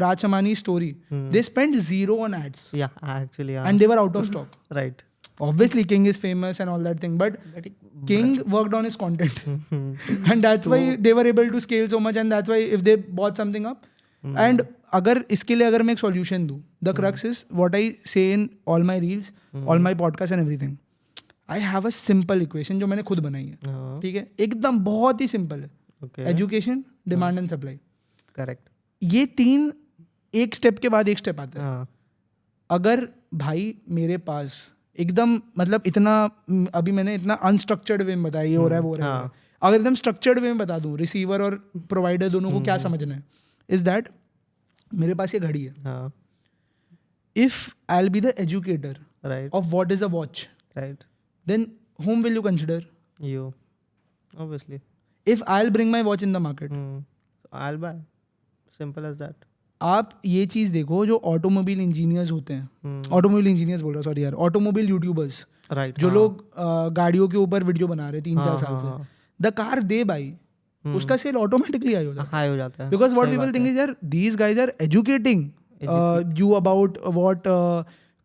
Speaker 1: Raj Samani's story. They spent zero on ads.
Speaker 2: Yeah, actually, yeah.
Speaker 1: And they were out of stock.
Speaker 2: Right.
Speaker 1: Obviously, King is famous and all that thing, but King worked on his content. And that's why they were able to scale so much, and that's why if they bought something up. And अगर इसके लिए अगर मैं एक solution दूँ, the crux is what I say in all my reels, all my podcasts and everything. I have a simple equation जो मैंने खुद बनाई है. ठीक है, एकदम बहुत ही simple है.
Speaker 2: Okay.
Speaker 1: Education, demand and supply.
Speaker 2: Correct.
Speaker 1: ये तीन एक स्टेप के बाद एक स्टेप आता है.
Speaker 2: हाँ.
Speaker 1: अगर भाई मेरे पास एकदम मतलब इतना अभी मैंने इतना अनस्ट्रक्चर्ड वे में बताया, ये हो रहा है वो हो रहा है. अगर एकदम स्ट्रक्चर्ड वे में बता दूं रिसीवर और प्रोवाइडर दोनों को क्या समझना है, इज दैट मेरे पास ये घड़ी है. If I will be the educator
Speaker 2: Right.
Speaker 1: Of what is a watch,
Speaker 2: Right.
Speaker 1: Then whom will you consider?
Speaker 2: You. Obviously.
Speaker 1: If I'll bring my watch in the market,
Speaker 2: I'll buy. Simple as that.
Speaker 1: आप ये चीज़ देखो जो automobile engineers होते हैं, automobile engineers बोल रहा हूँ, sorry यार, ऑटोमोबाइल यूट्यूबर्स,
Speaker 2: Right.
Speaker 1: जो लोग गाड़ियों के ऊपर वीडियो बना रहे 3-4 साल से, द कार दे बाई, उसका सेल ऑटोमेटिकली हाई हो जाता है.
Speaker 2: हाई हो जाता है.
Speaker 1: Because what people think is यार these guys are educating you about what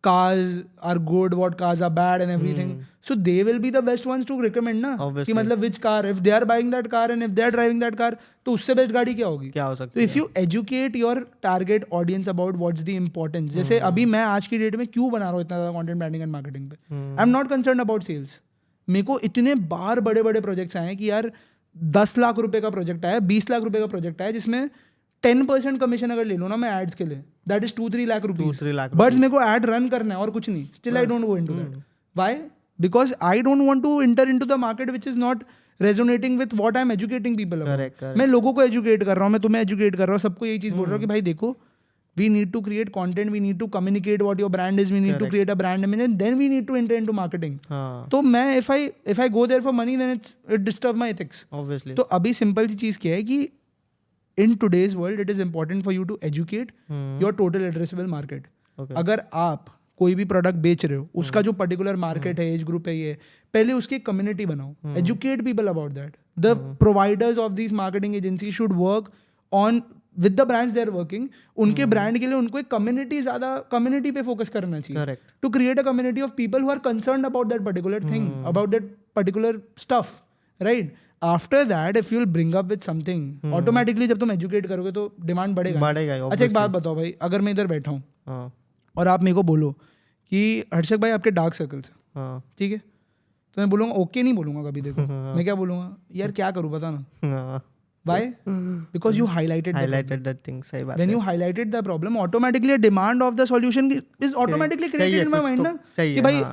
Speaker 1: cars are good, what cars are bad and everything. So they will be the best ones to recommend ना, कि मतलब which car, if they are buying that car and if they are driving that car, तो उससे best गाड़ी क्या होगी,
Speaker 2: क्या हो सकती है.
Speaker 1: तो if you educate your target audience about what's the importance, जैसे अभी मैं आज की डेट में क्यों बना रहा हूँ इतना ज़्यादा content branding and marketing पे, आई am not concerned about sales. मेरे को इतने बार बड़े बड़े प्रोजेक्ट्स आए हैं कि यार 10 लाख रुपए का प्रोजेक्ट आया, 20 लाख रुपए का प्रोजेक्ट आया, जिसमें 10% कमीशन अगर ले लो ना मैं एड्स के लिए, that is 2-3 lakh rupees. But मेरे को एड रन करना है और कुछ नहीं, still I don't go into that. Why? Because I don't want to enter into the market which is not resonating with what I am educating people about. मैं लोगों को एजुकेट कर रहा हूँ, मैं तुम्हें एजुकेट कर रहा हूँ, सबको यही चीज बोल रहा हूँ कि भाई देखो, we need to create content, we need to communicate what your brand is, we need to create a brand image, and then we need to enter into marketing. तो मैं if I go there for money, then it disturb my ethics.
Speaker 2: Obviously.
Speaker 1: तो अभी simple सी चीज़ क्या है कि in today's world it is important for you to educate your total addressable market. अगर आप कोई भी प्रोडक्ट बेच रहे हो, उसका जो पर्टिकुलर मार्केट है, एज ग्रुप है, ये पहले उसकी कम्युनिटी बनाओ, educate people about that. The providers of this marketing agency should work on with the brands they are working. उनके ब्रांड के लिए उनको एक कम्युनिटी पे फोकस करना चाहिए, to create a community of people who are concerned about that particular thing, about that particular stuff, right? After that if you will bring up with something, automatically जब तुम educate करोगे तो demand बढ़ेगा. अच्छा एक बात बताओ भाई, अगर मैं इधर बैठा हूँ और आप मेरे को बोलो कि हर्षक भाई आपके डार्क सर्कल्स, ठीक है, तो मैं बोलूँगा ओके, नहीं बोलूँगा कभी. देखो मैं क्या बोलूँगा, यार क्या करूँ पता ना. Why? Because you highlighted
Speaker 2: that thing. सही बात.
Speaker 1: When you highlighted the problem, automatically a demand of the solution is automatically created in my mind ना, कि भाई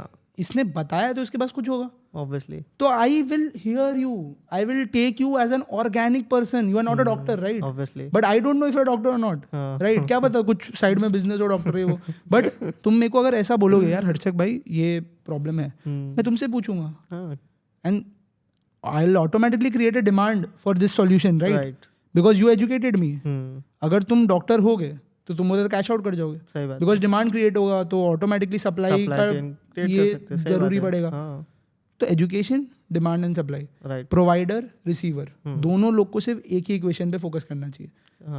Speaker 1: इसने बताया तो इसके पास कुछ होगा.
Speaker 2: Obviously.
Speaker 1: तो I will hear you. I will take you as an organic person. You are not a doctor, right?
Speaker 2: Obviously.
Speaker 1: But I don't know if you're a doctor or not. Right? क्या पता कुछ side में business और doctor है वो. But तुम मेरे को अगर ऐसा बोलोगे यार हर्षक भाई ये प्रॉब्लम है, मैं तुमसे पूछूंगा. And I'll automatically create a demand for this solution, right? Because you educated me. अगर तुम डॉक्टर हो गए तो तुम उधर कैश आउट कर जाओगे, बिकॉज डिमांड क्रिएट होगा तो ऑटोमेटिकली सप्लाई का ये जरूरी पड़ेगा. तो education, demand and supply, provider, receiver, दोनों लोग को सिर्फ एक ही इक्वेशन पे फोकस करना चाहिए.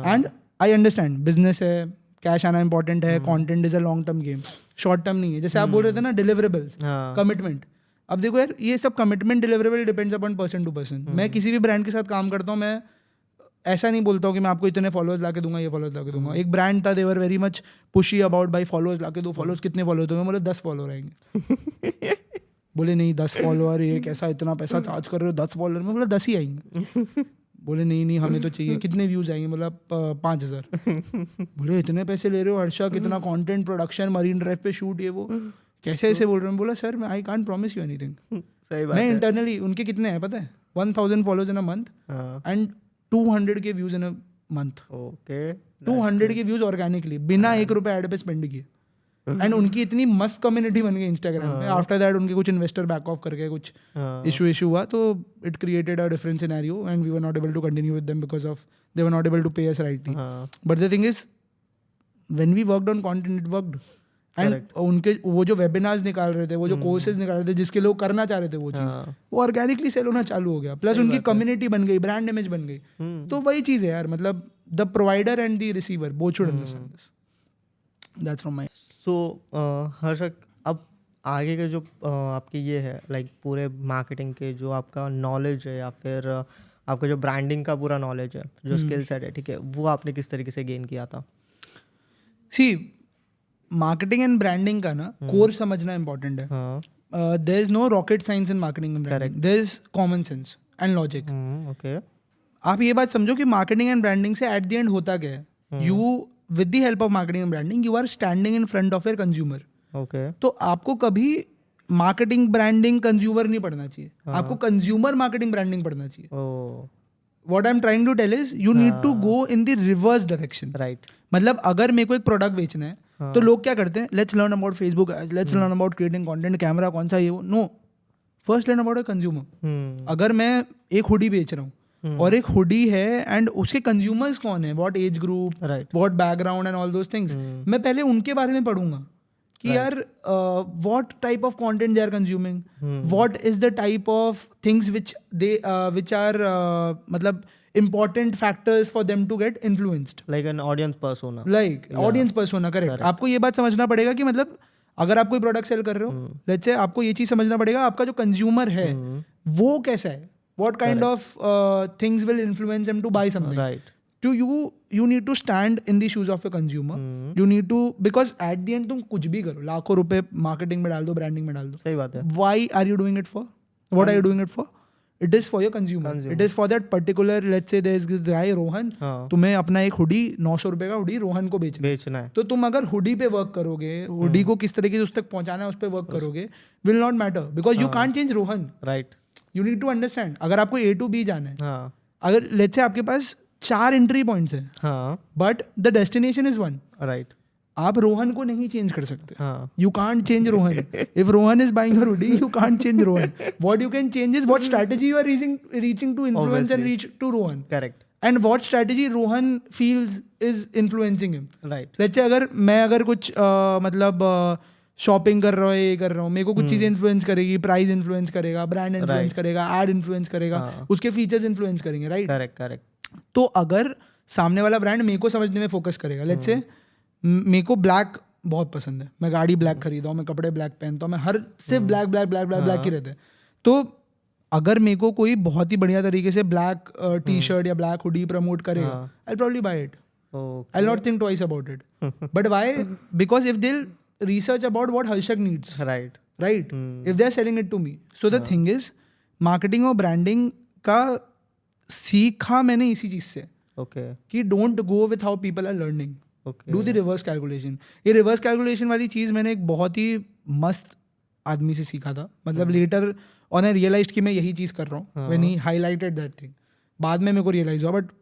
Speaker 1: एंड आई अंडरस्टैंड बिजनेस है, कैश आना इंपॉर्टेंट है, content is a long term game, short term नहीं है. जैसे आप बोल रहे थे ना डिलीवरेबल्स, कमिटमेंट. अब देखो यार ये सब commitment deliverable depends upon person to person. मैं किसी भी ब्रांड के साथ काम करता हूँ, मैं ऐसा नहीं बोलता हूँ कि मैं आपको इतने फॉलोअर्स ला के दूंगा, ये फॉलोअर्स ला के दूंगा. एक ब्रांड था, they were very much pushy about भाई फॉलोअर्स ला के दो, फॉलोअर्स कितने फॉलोअर तो मैं बोले 10 फॉलोअर आएंगे. बोले नहीं 10 फॉलोअर, ये कैसा इतना पैसा चार्ज कर रहे हो 10 फॉलोअर में? बोला 10 ही आएंगे. बोले नहीं हमें तो चाहिए. कितने व्यूज आएंगे? बोला 5000. बोले इतने पैसे ले रहे हो हर्षा, कितना कंटेंट प्रोडक्शन, मरीन ड्राइव पे शूट, ये वो कैसे ऐसे बोल रहे हैं? बोला सर मैं I can't promise you anything.
Speaker 2: सही बात
Speaker 1: है. इंटरनली उनके कितने हैं पता है? 1000 followers in a month and 200 के views in a month. Okay. 200 के व्यूज ऑर्गेनिकली बिना 1 रुपए ऐड पे स्पेंड किए. एंड उनकी इतनी मस्त कम्युनिटी बन गई इंस्टाग्राम पे. आफ्टर दैट उनके कुछ इन्वेस्टर बैक ऑफ करके कुछ इशू हुआ, तो it created a different scenario and we were not able to continue with them because of they were not able to pay us rightly. But the thing is when we worked on content, it worked. And उनके वो जो webinars निकाल रहे थे, वो जो courses निकाल रहे थे जिसके लोग करना चाह रहे थे वो चीज़, वो ऑर्गेनिकली सेल होना चालू हो गया. प्लस उनकी कम्युनिटी बन गई, ब्रांड इमेज बन गई. तो वही चीज़ है यार, मतलब the provider and the receiver both should understand this. That's from my.
Speaker 2: So Harshak, अब आगे के जो आपके ये है लाइक पूरे मार्केटिंग के जो आपका नॉलेज है या फिर आपका जो ब्रांडिंग का पूरा नॉलेज है, जो स्किल सेट है, ठीक है, वो आपने किस तरीके से गेन किया था?
Speaker 1: सी, मार्केटिंग एंड ब्रांडिंग का ना कोर समझना इंपॉर्टेंट है. There is no rocket science in marketing and branding. There is common sense and logic.
Speaker 2: Okay,
Speaker 1: आप ये बात समझो कि मार्केटिंग एंड ब्रांडिंग से एट द एंड होता क्या है. You with the help of marketing and branding you are standing in front of your consumer.
Speaker 2: Okay,
Speaker 1: तो आपको कभी मार्केटिंग ब्रांडिंग कंज्यूमर नहीं पढ़ना चाहिए, आपको कंज्यूमर मार्केटिंग ब्रांडिंग पढ़ना चाहिए. What I'm trying to tell is you need to go in the reverse direction.
Speaker 2: Right.
Speaker 1: मतलब अगर मेरे को एक प्रोडक्ट बेचना है तो लोग क्या करते हैं, let's learn about Facebook, let's learn about creating content, camera कौन सा ये वो. No, first learn about a consumer. अगर मैं एक हुडी बेच रहा हूँ और एक हुडी है एंड उसके कंज्यूमर्स कौन है, what age group, what background and all those things, मैं पहले उनके बारे में पढ़ूंगा कि यार what type of content they are consuming, what is the type of things which are मतलब important factors for them to get influenced.
Speaker 2: Like an audience persona.
Speaker 1: Like audience persona, correct. आपको ये बात समझना पड़ेगा कि मतलब अगर आप कोई प्रोडक्ट सेल कर रहे हो, लेट्स से आपको ये चीज़ समझना पड़ेगा आपका जो कंज्यूमर है वो कैसा है, what kind of things will influence them to buy something.
Speaker 2: Right.
Speaker 1: To you need to stand in the shoes of your consumer. You need to, because at the end तुम कुछ भी करो, लाखों रुपए मार्केटिंग में डाल दो, ब्रांडिंग में डाल दो.
Speaker 2: सही बात है.
Speaker 1: Why are you doing it for? What are you doing it for? It is for your consumer. It is for that particular, let's say there is this guy Rohan, तुम्हें अपना एक हुडी 900 रुपए का हुडी रोहन को बेचना है. तो तुम अगर हुडी पे वर्क करोगे, हुडी को किस तरीके से उस तक पहुंचाना है उस पे वर्क करोगे, will not matter because you can't change Rohan.
Speaker 2: Right.
Speaker 1: You need to understand. अगर आपको A to B जाना है, अगर let's say आपके पास 4 एंट्री पॉइंट्स है, but the destination is 1.
Speaker 2: Right.
Speaker 1: आप रोहन को नहीं चेंज कर सकते. You can't change Rohan. If Rohan is buying your hoodie, you can't change Rohan. What you can change is what strategy you are reaching to influence and reach to Rohan.
Speaker 2: Correct.
Speaker 1: And what strategy Rohan feels is influencing him.
Speaker 2: Right.
Speaker 1: Let's say अगर कुछ मतलब shopping कर रहा हूँ, ये कर रहा हूँ, मेरे को कुछ चीज़ें इन्फ्लुएंस करेगी, प्राइस इन्फ्लुएंस करेगा, ब्रांड इन्फ्लुएंस करेगा, एड इन्फ्लुएंस करेगा, उसके फीचर्स इन्फ्लुएंस करेंगे. राइट.
Speaker 2: करेक्ट.
Speaker 1: तो अगर सामने वाला ब्रांड मेरे को समझने में फोकस करेगा, लेट्स से मेरे को ब्लैक बहुत पसंद है, मैं गाड़ी ब्लैक खरीदा हूँ, मैं कपड़े ब्लैक पहनता हूँ, मैं हर सिर्फ ब्लैक ही रहते हैं. तो अगर मेरे को कोई बहुत ही बढ़िया तरीके से ब्लैक टी शर्ट या ब्लैक हुडी प्रमोट करेगा, I probably buy it. I not think twice about it. But why? Because if दिल research about what Harshak needs. Right. If they are selling it to me. So the thing is, marketing और branding का सीखा मैंने इसी चीज़ से.
Speaker 2: Okay.
Speaker 1: कि don't go with how people are learning.
Speaker 2: Okay.
Speaker 1: Do the reverse calculation. ये reverse calculation वाली चीज़ मैंने एक बहुत ही मस्त आदमी से सीखा था. मतलब later on I realized कि मैं यही चीज़ कर रहा हूँ. When he highlighted that thing. बाद में मेरे को realize हुआ, but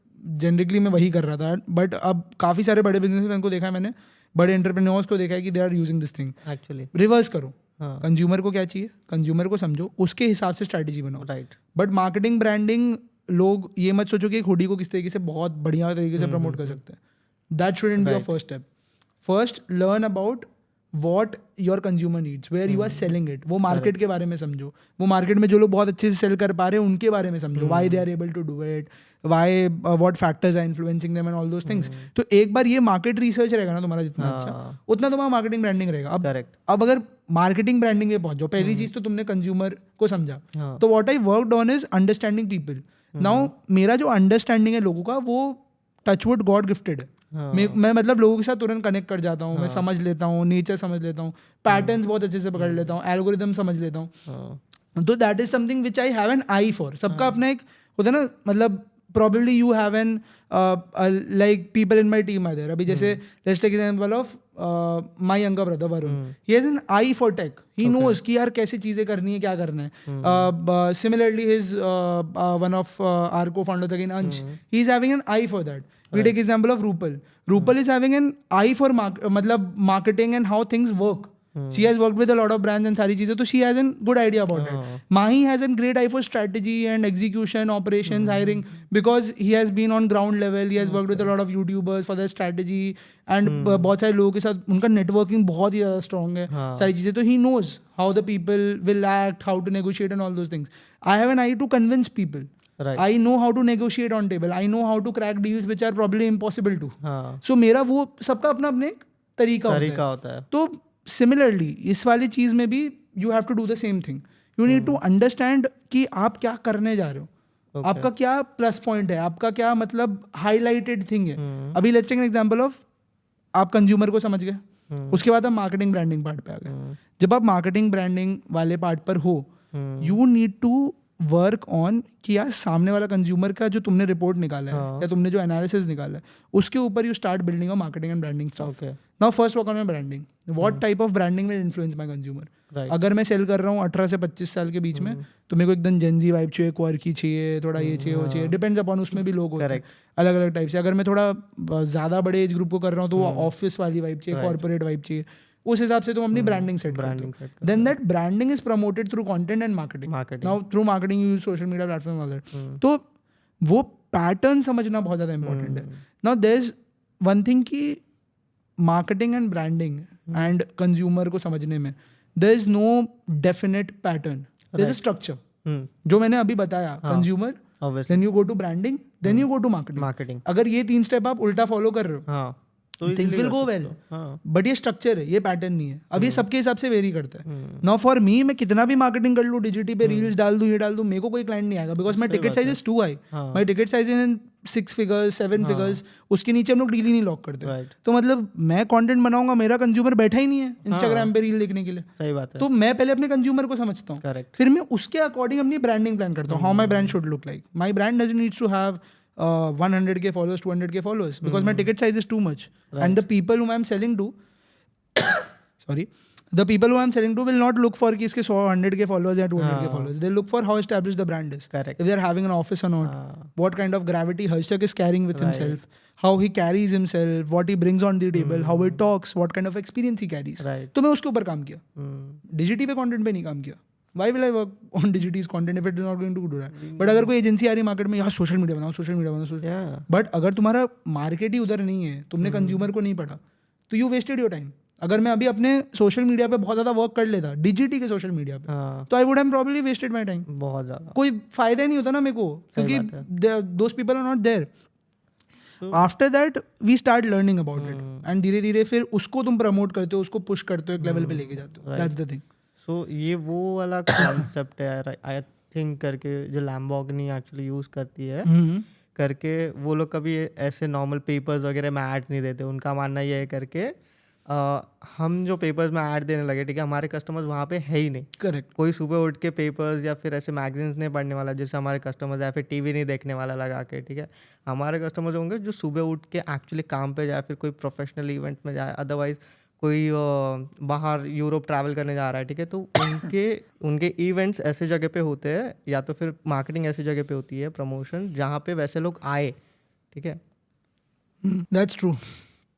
Speaker 1: जनरली मैं वही कर रहा था. बट अब काफ़ी सारे बड़े बिजनेसमैन को देखा है मैंने, बड़े एंटरप्रेन्योर्स को देखा है कि they are using this thing.
Speaker 2: Actually
Speaker 1: reverse करो. कंज्यूमर को क्या चाहिए, कंज्यूमर को समझो, उसके हिसाब से स्ट्रैटेजी बनाओ.
Speaker 2: राइट.
Speaker 1: बट मार्केटिंग ब्रांडिंग लोग ये मत सोचो कि एक हुडी को किस तरीके से बहुत बढ़िया तरीके से प्रमोट कर सकते हैं. That shouldn't be your first step. First learn about what your consumer needs, where you are selling it. वो मार्केट के बारे में समझो, वो मार्केट में जो लोग बहुत अच्छे से सेल कर पा रहे हैं उनके बारे में समझो. Why they are able to do it, why what factors are influencing them and all those things. तो एक बार ये मार्केट रिसर्च रहेगा ना तुम्हारा जितना अच्छा, उतना तुम्हारा मार्केटिंग ब्रांडिंग रहेगा. अब अगर मार्केटिंग ब्रांडिंग में पहुंचो, पहली चीज तो तुमने कंज्यूमर को समझा. तो what I worked on is understanding people. Now मेरा जो अंडरस्टैंडिंग है लोगों का, वो टचवुड गॉड गिफ्टेड है. मैं मतलब लोगों के साथ तुरंत कनेक्ट कर जाता हूँ. मैं समझ लेता हूँ, नेचर समझ लेता हूँ, पैटर्न्स बहुत अच्छे से पकड़ लेता हूँ, एल्गोरिदम समझ लेता हूँ. तो that is something which I have an I for. सबका अपना एक होता है ना, मतलब probably you have an like people in my team are there. अभी जैसे let's take example of my younger brother Varun. He has an eye for tech. He knows कि यार कैसे चीज़ें करनी है, क्या करना है. Similarly his one of our co-founders again Ansh, he is having an eye for that. We take example of Rupal. Rupal is having an eye for मतलब marketing and how things work. She has worked with a lot of brands and सारी चीजें, तो she has an good idea about it. Mahi has an great eye for strategy and execution, operations, hiring, because he has been on ground level, he has worked with a lot of YouTubers for the strategy and बहुत सारे लोगों के साथ उनका networking बहुत ही ज्यादा strong है, सारी चीजें. तो he knows how the people will act, how to negotiate and all those things. I have an eye to convince people.
Speaker 2: Right.
Speaker 1: I know how to negotiate on table. I know how to crack deals which are probably impossible to. So मेरा वो सबका अपना अपने एक तरीका होता है. तो similarly इस वाली चीज में भी you have to do the same thing. You need to understand कि आप क्या करने जा रहे हो. Okay. आपका क्या प्लस पॉइंट है, आपका क्या मतलब हाईलाइटेड थिंग है. अभी let's take an example of आप कंज्यूमर को समझ गए, उसके बाद आप मार्केटिंग ब्रांडिंग पार्ट पे आ गए. जब आप मार्केटिंग ब्रांडिंग वाले पार्ट पर हो, you need to work on कि यार सामने वाला कंज्यूमर का जो तुमने रिपोर्ट निकाला है या तुमने जो एनालिसिस निकाला है उसके ऊपर you start building a marketing and branding stuff. Now first work on my branding. What type of branding will influence my consumer. अगर मैं सेल कर रहा हूँ 18 से 25 साल के बीच में, तो मेरे को एकदम जेनजी वाइब चाहिए, क्वर्की चाहिए, थोड़ा ये चाहिए, वो चाहिए, डिपेंड्स अपॉन उसमें भी लोग होते हैं अलग अलग टाइप से. अगर मैं थोड़ा ज़्यादा बड़े एज ग्रुप को कर रहा हूँ तो वो ऑफिस वाली वाइब चाहिए, कॉर्पोरेट वाइब चाहिए, उस हिसाब से तुम अपनी ब्रांडिंग सेट करते हो. Then that branding is promoted through content and marketing. Now through marketing you use social media platform all that. तो वो पैटर्न समझना बहुत ज़्यादा इंपॉर्टेंट है. Now there is one thing कि marketing and branding and consumer को समझने में there is no definite pattern, there is a structure. जो मैंने अभी बताया, consumer, then you go to branding, then you go to marketing. अगर ये 3 स्टेप आप उल्टा फॉलो कर रहे हो, things will go well. But ये स्ट्रक्चर है, ये पैटर्न नहीं है. अब ये सबके हिसाब से वेरी करता है. नाउ फॉर मी, मैं कितना भी मार्केटिंग कर लूँ, डिजिटी पे रील्स डाल दूँ, ये डाल दूँ, मेरे को कोई क्लाइंट नहीं आएगा, because my ticket size is too high. My ticket size is 6 figures 7 figures. उसके नीचे हम लोग डील ही नहीं लॉक करते. तो मतलब मैं कंटेंट बनाऊंगा, मेरा कंज्यूमर बैठा ही नहीं है इंस्टाग्राम पे रील देखने के लिए. सही बात है. तो मैं पहले अपने कंज्यूमर को समझता हूँ, फिर मैं उसके अकॉर्डिंग अपनी ब्रांडिंग प्लान करता हूँ. How my brand should look like. My brand doesn't needs to have 100k followers, 200k followers, because my ticket size is too much. And the people whom I'm selling to the people who I'm selling to will not look for कि इसके 100k followers या 200k followers. They look for how established the brand is. Correct. If they're having an office or not, what kind of gravity Harshak is carrying with himself, how he carries himself, what he brings on the table, how he talks, what kind of experience he carries. तो मैं उसके ऊपर काम किया, डिजिटी पे content पे नहीं काम किया. Why will I work on Digity's content if it is not going to do that? But अगर कोई एजेंसी आ रही है मार्केट में, यार सोशल मीडिया बनाओ, सोशल मीडिया बनाओ, बट अगर तुम्हारा मार्केट ही उधर नहीं है, तुमने कंज्यूमर को नहीं पढ़ा, तो यू वेस्टेड योर टाइम. अगर मैं अभी अपने सोशल मीडिया पे बहुत ज़्यादा वर्क कर लेता, डिजिटी के सोशल मीडिया पे, तो I would have probably wasted my time. बहुत ज़्यादा कोई फायदा ही नहीं होता ना मेरे को, क्योंकि those people are not there. After that we start learning about it, and धीरे धीरे फिर उसको तुम प्रमोट करते हो, उसको पुश करते हो, एक लेवल पे लेके जाते हो. That's the thing. सो
Speaker 2: ये वो वाला कॉन्सेप्ट है आई थिंक करके जो लैम्बोर्गिनी एक्चुअली यूज़ करती है करके. वो लोग कभी ऐसे नॉर्मल पेपर्स वगैरह में ऐड नहीं देते. उनका मानना ये है करके हम जो पेपर्स में ऐड देने लगे, ठीक है, हमारे कस्टमर्स वहाँ पे है ही नहीं. करेक्ट. कोई सुबह उठ के पेपर्स या फिर ऐसे मैगजीन्स नहीं पढ़ने वाला जैसे हमारे कस्टमर्स, या फिर टीवी नहीं देखने वाला लगा के. ठीक है, हमारे कस्टमर्स होंगे जो सुबह उठ के एक्चुअली काम पे जाए, फिर कोई प्रोफेशनल इवेंट में जाए, अदरवाइज कोई बाहर यूरोप ट्रैवल करने जा रहा है. ठीक है, तो उनके इवेंट्स ऐसे जगह पे होते हैं, या तो फिर मार्केटिंग ऐसी जगह पे होती है, प्रमोशन, जहाँ पे वैसे लोग आए. ठीक है,
Speaker 1: दैट्स ट्रू,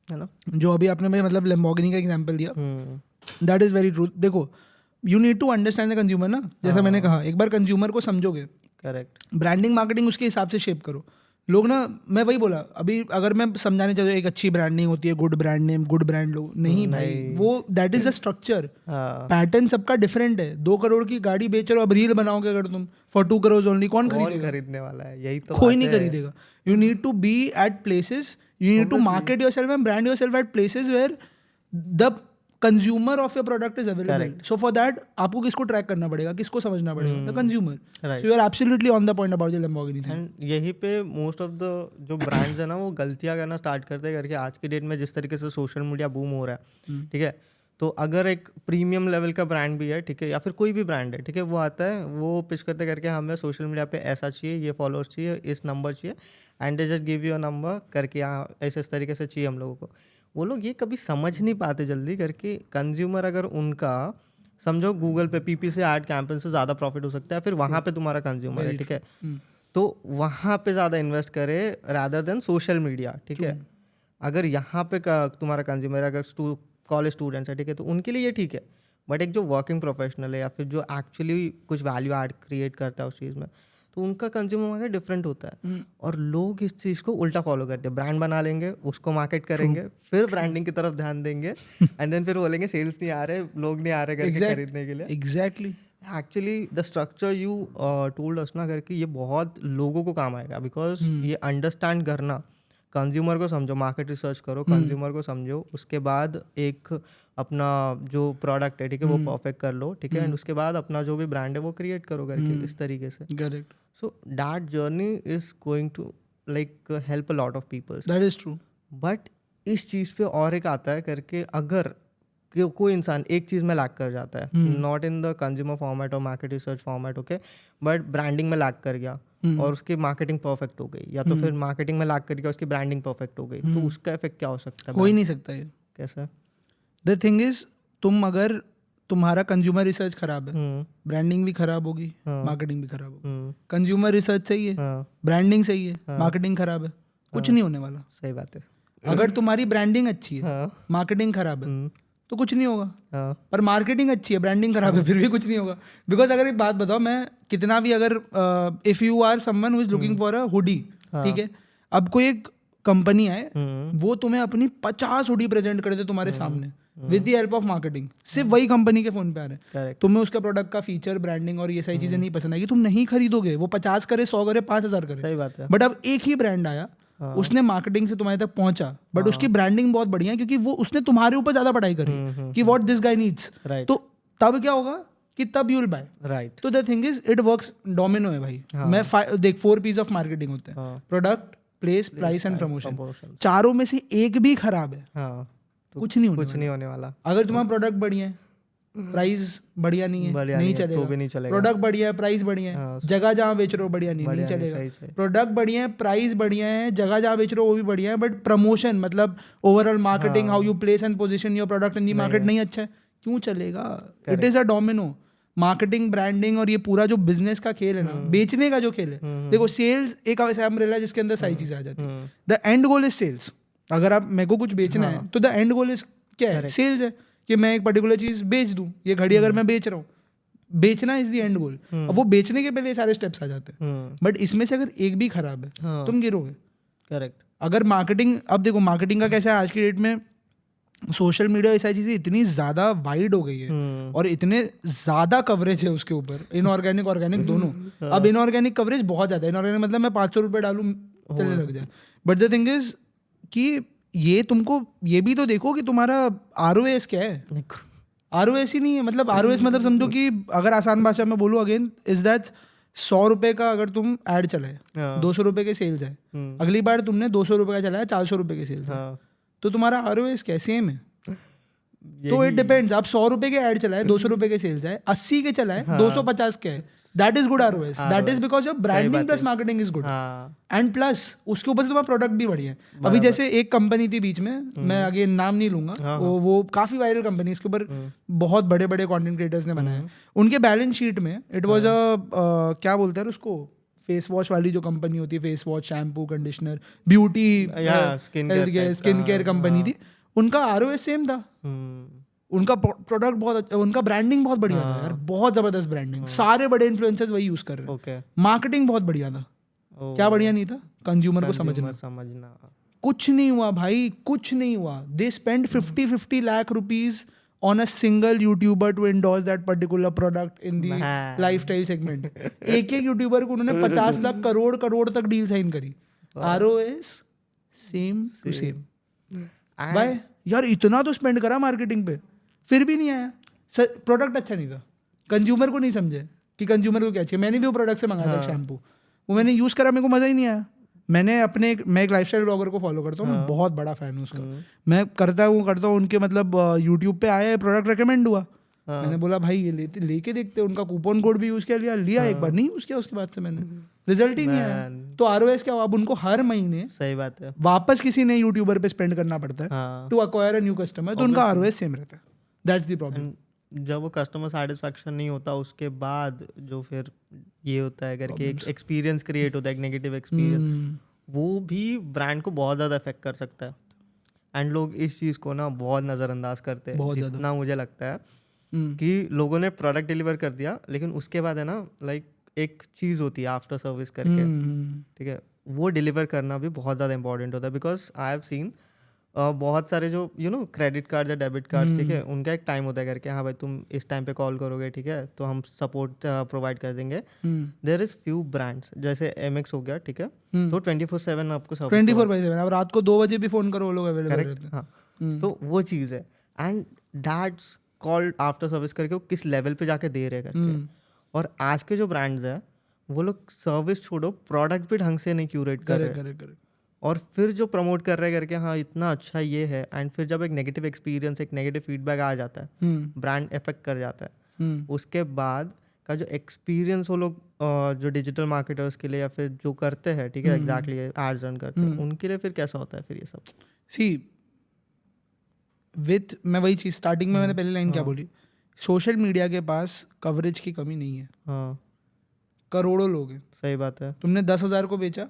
Speaker 1: है ना. जो अभी आपने भाई मतलब लैम्बोर्गिनी का एग्जांपल दिया, दैट इज़ वेरी ट्रू. देखो, you need to understand the consumer ना. जैसा मैंने कहा, एक बार कंज्यूमर को समझोगे, करेक्ट, ब्रांडिंग मार्केटिंग उसके हिसाब से शेप करो. लोग ना, मैं वही बोला अभी, अगर मैं समझाने चाहिए एक अच्छी ब्रांडिंग होती है, good brand name, good brand लो, नहीं भाई, वो that is the structure. Pattern सबका डिफरेंट है. 2 करोड़ की गाड़ी बेच रहे हो, अब रील बनाओगे अगर तुम फॉर 2 crores ओनली, कौन खरीदने वाला है? यही तो कोई नहीं खरीदेगा. You need to be at places, you need to market yourself and brand yourself at places where the consumer of your product is available. Correct. So for that आपको किसको ट्रैक करना पड़ेगा, किसको समझना पड़ेगा? The consumer. Right. So you are absolutely on the point about the Lamborghini thing. And
Speaker 2: यही पे most of the जो ब्रांड्स है ना, वो गलतियाँ करना स्टार्ट करते हैं करके. आज की डेट में जिस तरीके से सोशल मीडिया बूम हो रहा है, ठीक है, तो अगर एक प्रीमियम लेवल का ब्रांड भी है, ठीक है, या फिर कोई भी ब्रांड है, ठीक है, वो आता है, वो पिच करते करके हमें सोशल मीडिया पे ऐसा चाहिए, ये फॉलोअर्स चाहिए, इस नंबर चाहिए, and they just give you a number करके, यहाँ ऐसे इस तरीके से चाहिए हम लोगों को. वो लोग ये कभी समझ नहीं पाते जल्दी करके. कंज्यूमर अगर उनका समझो गूगल पे पीपी से ऐड कैंपेन से ज़्यादा प्रॉफिट हो सकता है, फिर वहाँ पे तुम्हारा कंज्यूमर है, ठीक है, तो वहाँ पे ज़्यादा इन्वेस्ट करे रादर देन सोशल मीडिया. ठीक है, अगर यहाँ पे तुम्हारा कंज्यूमर, अगर कॉलेज स्टूडेंट्स है, ठीक है, तो उनके लिए ये ठीक है, बट एक जो वर्किंग प्रोफेशनल है या फिर जो एक्चुअली कुछ वैल्यू ऐड क्रिएट करता है उस चीज़ में, तो उनका कंज्यूमर मार्केट डिफरेंट होता है। और लोग इस चीज़ को उल्टा फॉलो करते हैं, ब्रांड बना लेंगे, उसको मार्केट करेंगे, फिर ब्रांडिंग की तरफ ध्यान देंगे एंड देन फिर बोलेंगे सेल्स नहीं आ रहे, लोग नहीं आ रहे करके खरीदने के लिए।
Speaker 1: Exactly
Speaker 2: actually the structure you told us ना करके ये बहुत लोगों को काम आएगा, बिकॉज ये अंडरस्टैंड करना, कंज्यूमर को समझो, मार्केट रिसर्च करो, कंज्यूमर को समझो, उसके बाद एक अपना जो प्रोडक्ट है, ठीक है, वो परफेक्ट कर लो, ठीक है, एंड उसके बाद अपना जो भी ब्रांड है वो क्रिएट करो करके इस तरीके से।
Speaker 1: Correct,
Speaker 2: so that journey is going to like help a lot of peoples.
Speaker 1: That is true.
Speaker 2: But इस चीज़ पे और एक आता है करके, अगर कोई इंसान एक चीज़ में लैक कर जाता है, not in the consumer format और market research format, okay, but branding में लैक कर गया और उसकी मार्केटिंग परफेक्ट हो गई, या तो फिर मार्केटिंग में लैक कर गया, उसकी ब्रांडिंग परफेक्ट हो गई, तो उसका इफेक्ट क्या हो सकता है?
Speaker 1: हो ही नहीं सकता ये।
Speaker 2: कैसे?
Speaker 1: द थिंग इज, तुम अगर तुम्हारा कंज्यूमर रिसर्च खराब है, ब्रांडिंग भी खराब होगी, मार्केटिंग भी खराब होगी। कंज्यूमर रिसर्च सही है, ब्रांडिंग सही है, मार्केटिंग खराब है, कुछ नहीं होने वाला।
Speaker 2: सही बात है।
Speaker 1: अगर तुम्हारी ब्रांडिंग अच्छी है, मार्केटिंग खराब है, तो कुछ नहीं होगा। पर मार्केटिंग अच्छी है, ब्रांडिंग खराब है, फिर भी कुछ नहीं होगा। बिकॉज अगर एक बात बताओ, मैं कितना भी, अगर if you are someone who is looking for a hoodie, ठीक है, अब कोई एक कंपनी आए, वो तुम्हें अपनी 50 हुडी प्रेजेंट कर दे तुम्हारे सामने with the help of marketing, सिर्फ वही कंपनी के फोन पे आ रहे हैं, तुम्हें उसका प्रोडक्ट का फीचर, ब्रांडिंग और ये सारी चीजें नहीं पसंद आएगी, तुम नहीं खरीदोगे। वो 50 करे, 100 करे, 5000 करे।
Speaker 2: सही बात है।
Speaker 1: बट अब एक ही ब्रांड आया, उसने मार्केटिंग से तुम्हारे तक पहुंचा, बट उसकी ब्रांडिंग बहुत बढ़िया है, क्योंकि वो उसने तुम्हारे ऊपर ज्यादा पढ़ाई करी कि व्हाट दिस गाय नीड्स, तो तब क्या होगा कि तब यू विल बाय।
Speaker 2: राइट।
Speaker 1: तो the thing is, it works domino है भाई। मैं देख 4 पीस ऑफ मार्केटिंग होते हैं, product, place, price and promotion. चारों में से एक भी खराब है,
Speaker 2: तो
Speaker 1: कुछ नहीं होने
Speaker 2: वाला।
Speaker 1: अगर तुम्हारा प्रोडक्ट बढ़िया है, प्राइस बढ़िया नहीं है, नहीं चलेगा।
Speaker 2: तो भी नहीं चलेगा।
Speaker 1: प्रोडक्ट बढ़िया है, प्राइस बढ़िया है, जगह जहाँ बेच रहे हो बढ़िया नहीं चलेगा। प्रोडक्ट बढ़िया है, प्राइस बढ़िया है, जगह जहाँ बेच रहे हो वो भी बढ़िया है, बट प्रमोशन मतलब overall marketing, how you place and position your product in the market नहीं अच्छा है, क्यों चलेगा? It is a domino. Marketing, branding और ये पूरा जो बिजनेस का खेल है ना, बेचने का जो खेल है, देखो सेल्स एक ऐसा अम्ब्रेला जिसके अंदर सारी चीजें आ जाती है। The end goal is sales. अगर आप मेरे को कुछ बेचना है, तो द एंड गोल इज क्या है? सेल्स है, कि मैं एक पर्टिकुलर चीज बेच दूं। ये घड़ी अगर मैं बेच रहा हूँ, बेचना इज द एंड गोल। अब वो बेचने के पहले ये सारे स्टेप्स आ जाते हैं, बट इसमें से अगर एक भी खराब है, तुम गिरोगे।
Speaker 2: करेक्ट।
Speaker 1: अगर मार्केटिंग, अब देखो मार्केटिंग का कैसा है आज की डेट में, सोशल मीडिया ऐसी चीजें इतनी ज्यादा वाइड हो गई है और इतने ज्यादा कवरेज है उसके ऊपर, इनऑर्गेनिक ऑर्गेनिक दोनों। अब इनऑर्गेनिक कवरेज बहुत ज्यादा है। इनऑर्गेनिक मतलब मैं 500 रुपये डालूं, चलने लग जाए। बट द थिंग इज कि ये तुमको ये भी तो देखो कि तुम्हारा ROAS क्या है। ROAS ही नहीं है। मतलब ROAS मतलब समझो कि अगर आसान भाषा में बोलूँ अगेन, इज दैट 100 रुपये का अगर तुम ऐड चलाए, 200 रुपये के सेल्स है, अगली बार तुमने 200 रुपये का चलाया, 400 रुपये के सेल्स है, तो तुम्हारा ROAS क्या सेम है? तो इट डिपेंड्स। आप 100 रुपये के ऐड चलाए, 200 रुपये के सेल्स है, 80 के चलाए, 250 के है, that is good ROAS। That is because your branding plus marketing is good, and plus उसके ऊपर से तुम्हारा प्रोडक्ट भी बढ़िया है। अभी जैसे एक कंपनी थी बीच में, मैं आगे नाम नहीं लूंगा, वो काफी वायरल कंपनी, इसके ऊपर बहुत बड़े बड़े कंटेंट क्रिएटर्स ने बनाया। उनके बैलेंस शीट में इट वाज क्या बोलते हैं उसको, फेस वॉश वाली जो कंपनी होती है, face wash, shampoo, conditioner, beauty, skin care company थी, उनका ROAS सेम था। उनका प्रोडक्ट बहुत अच्छा, उनका ब्रांडिंग बहुत बढ़िया था यार, बहुत जबरदस्त ब्रांडिंग, सारे बड़े इन्फ्लुएंसर्स वही यूज कर रहे हैं। मार्केटिंग बहुत बढ़िया था। क्या बढ़िया नहीं था? कंज्यूमर को समझना। कुछ नहीं हुआ भाई, कुछ नहीं हुआ। They spend 50 lakh rupees on a single YouTuber to endorse that particular product in the lifestyle segment. एक यूट्यूबर को उन्होंने 50 लाख करोड़ तक डील साइन करी। ROAS same to same. भाई यार इतना तो स्पेंड करा मार्केटिंग पे, फिर भी नहीं आया। प्रोडक्ट अच्छा नहीं था, कंज्यूमर को नहीं समझे कि कंज्यूमर को क्या चाहिए। मैंने भी वो प्रोडक्ट से मंगाया था शैम्पू, वो मैंने यूज़ करा, मेरे को मज़ा ही नहीं आया। मैं एक लाइफस्टाइल ब्लॉगर को फॉलो करता हूँ, मैं बहुत बड़ा फैन हूँ उसका। मैं करता हूँ उनके, मतलब यूट्यूब पे आया, प्रोडक्ट रिकमेंड हुआ, मैंने बोला भाई ये लेके देखते हैं। उनका कूपन कोड भी यूज़ लिया एक बार, नहीं यूज़ किया, उसके बाद से मैंने रिजल्ट ही नहीं आया। तो ROAS क्या हुआ? अब उनको हर महीने, सही बात है, वापस किसी नए यूट्यूबर पे स्पेंड करना पड़ता है to acquire a new customer, तो उनका ROAS सेम रहता है। That's the problem.
Speaker 2: जब वो कस्टमर सेटिस्फैक्शन नहीं होता, उसके बाद जो फिर ये होता है करके एक एक्सपीरियंस क्रिएट होता है, एक नेगेटिव एक्सपीरियंस, वो भी ब्रांड को बहुत ज़्यादा इफेक्ट कर सकता है। एंड लोग इस चीज़ को ना बहुत नज़रअंदाज करते हैं,
Speaker 1: बहुत ज़्यादा।
Speaker 2: जितना मुझे लगता है कि लोगों ने प्रोडक्ट डिलीवर कर दिया, लेकिन उसके बाद है ना लाइक एक चीज़ होती है आफ्टर सर्विस करके, ठीक है, वो डिलीवर करना भी बहुत ज़्यादा इंपॉर्टेंट होता है। बिकॉज आई हैव सीन बहुत सारे जो क्रेडिट कार्ड या डेबिट कार्ड, ठीक है, उनका एक टाइम होता है करके, हाँ भाई तुम इस टाइम पे कॉल करोगे, ठीक है, तो हम सपोर्ट प्रोवाइड कर देंगे। देयर इज फ्यू ब्रांड्स जैसे MX हो गया, ठीक है, तो 24/7 आपको सर्विस
Speaker 1: 24/7 अब रात को 2 बजे भी फोन करो वो लोग अवेलेबल रहते
Speaker 2: करेक्ट, हाँ, तो वो चीज़ है। And that's called after service करके, वो किस लेवल पे जाके दे रहे हैं करके। और आज के जो ब्रांड्स हैं वो लोग सर्विस छोड़ो, प्रोडक्ट भी ढंग से नहीं क्यूरेट कर रहे हैं,
Speaker 1: करेक्ट।
Speaker 2: और फिर जो प्रमोट कर रहे हैं करके, हाँ इतना अच्छा ये है, एंड फिर जब एक नेगेटिव एक्सपीरियंस, एक नेगेटिव फीडबैक आ जाता है, ब्रांड इफेक्ट कर जाता है, उसके बाद का जो एक्सपीरियंस वो लोग जो डिजिटल मार्केटर्स के लिए या फिर जो करते हैं, ठीक है, एग्जैक्टली एड्स रन करते हैं, उनके लिए फिर कैसा होता है फिर ये सब।
Speaker 1: सी विथ मैं वही चीज़ स्टार्टिंग में मैंने पहली लाइन क्या बोली, सोशल मीडिया के पास कवरेज की कमी नहीं है।
Speaker 2: हाँ
Speaker 1: करोड़ों लोग हैं,
Speaker 2: सही बात है।
Speaker 1: तुमने 10,000 को बेचा,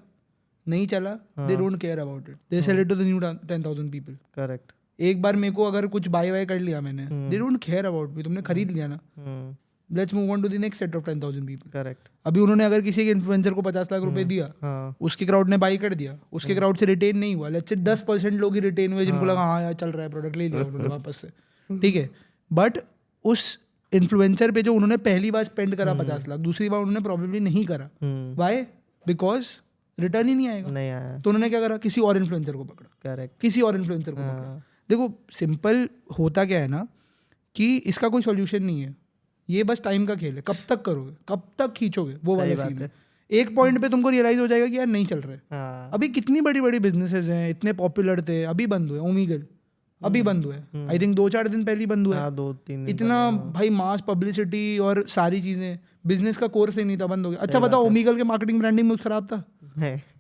Speaker 1: नहीं चला, they don't care about it, they sell it to the new 10,000 people.
Speaker 2: Correct.
Speaker 1: एक बार मेरे को अगर कुछ बाय कर लिया मैंने, they don't care about me, तुमने खरीद लिया ना, let's move on to the next set of 10,000 people.
Speaker 2: Correct.
Speaker 1: अभी उन्होंने अगर किसी के इन्फ्लुएंसर को 50 लाख रुपए दिया, उसके क्राउड ने बाई कर दिया, उसके क्राउड से रिटेन नहीं हुआ, लेट्स से 10% लोग ही रिटेन हुए जिनको लगा हाँ यार चल रहा है प्रोडक्ट, ले लिया उन्होंने वापस से, ठीक है। बट उस इन्फ्लुएंसर पे जो उन्होंने पहली बार स्पेंड करा 50 लाख, दूसरी बार उन्होंने प्रॉब्लली नहीं करा, वाई? बिकॉज रिटर्न ही नहीं आएगा,
Speaker 2: नहीं आया,
Speaker 1: तो उन्होंने क्या करा, किसी और इन्फ्लुएंसर को पकड़ा।
Speaker 2: करेक्ट।
Speaker 1: किसी और इन्फ्लुएंसर को पकड़ा। देखो सिंपल होता क्या है ना कि इसका कोई सॉल्यूशन नहीं है, ये बस टाइम का खेल है। कब तक करोगे, कब तक खींचोगे, वो वाला सीन है। एक पॉइंट पे तुमको रियलाइज हो जाएगा कि यार नहीं चल रहा है। अभी कितनी बड़ी बड़ी बिजनेसेस हैं, इतने पॉपुलर थे, अभी बंद हुए। ओमीगल अभी बंद हुए, आई थिंक 2-4 दिन पहले ही बंद हुआ।
Speaker 2: 2-3
Speaker 1: इतना भाई मास पब्लिसिटी और सारी चीजें, बिजनेस का कोर्स ही नहीं था, बंद हो गया। अच्छा बताओ, ओमीगल के मार्केटिंग ब्रांडिंग में कुछ खराब था?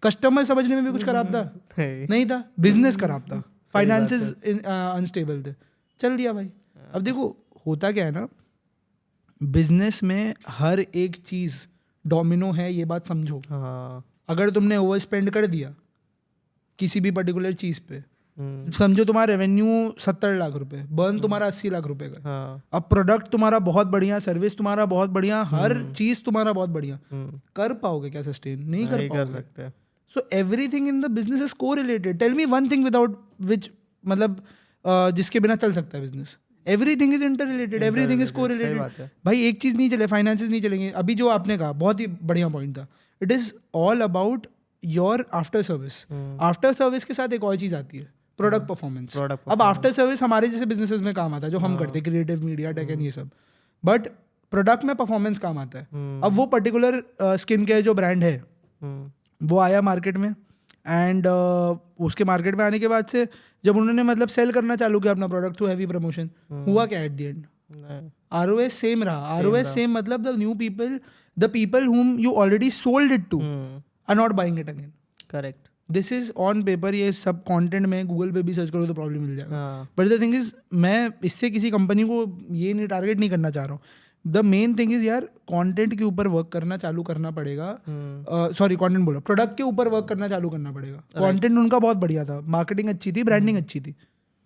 Speaker 1: कस्टमर समझने में भी कुछ खराब था? नहीं था। बिजनेस खराब था, फाइनेंसेस अनस्टेबल थे, चल दिया भाई। अब देखो होता क्या है ना, बिजनेस में हर एक चीज डोमिनो है, ये बात समझो। अगर तुमने ओवर स्पेंड कर दिया किसी भी पर्टिकुलर चीज पे, समझो तुम्हारा रेवेन्यू 70 लाख रुपए, बर्न तुम्हारा 80 लाख रुपए का। अब प्रोडक्ट तुम्हारा बहुत बढ़िया, सर्विस तुम्हारा बहुत बढ़िया, हर चीज तुम्हारा बहुत बढ़िया, कर पाओगे क्या सस्टेन? नहीं कर सकते। So everything in the business is correlated. Tell me one thing without which, मतलब जिसके बिना चल सकता है business. Everything is interrelated, everything is correlated. भाई एक चीज नहीं चले, फाइनेंसेस नहीं चलेंगे। अभी जो आपने कहा बहुत ही बढ़िया पॉइंट था, it is all about your after service. After service के साथ एक और चीज आती है, प्रोडक्ट परफॉर्मेंस। अब आफ्टर सर्विस हमारे जैसे बिजनेसेस में काम आता है, जो हम करते हैं, क्रिएटिव मीडिया, टेक एंड ये सब। बट प्रोडक्ट में परफॉर्मेंस काम आता है। अब वो पर्टिकुलर स्किन केयर जो ब्रांड है, वो आया मार्केट में, एंड उसके मार्केट में आने के बाद से जब उन्होंने मतलब सेल करना चालू किया अपना प्रोडक्ट थ्रू हैवी प्रमोशन, हुआ क्या eight the and? ROS same रहा। ROS सेम मतलब the new people, the people whom you already sold it to are not buying it again.
Speaker 2: Correct.
Speaker 1: This is on paper, ये सब content में Google पे भी search करो तो problem मिल जाएगा। बट द थिंग इज, मैं इससे किसी कंपनी को ये नहीं टारगेट नहीं करना चाह रहा हूँ। द मेन थिंग इज यार, कंटेंट के ऊपर वर्क करना चालू करना पड़ेगा। सॉरी कंटेंट बोला, प्रोडक्ट के ऊपर वर्क करना चालू करना पड़ेगा। कंटेंट उनका बहुत बढ़िया था, मार्केटिंग अच्छी थी, ब्रांडिंग अच्छी थी,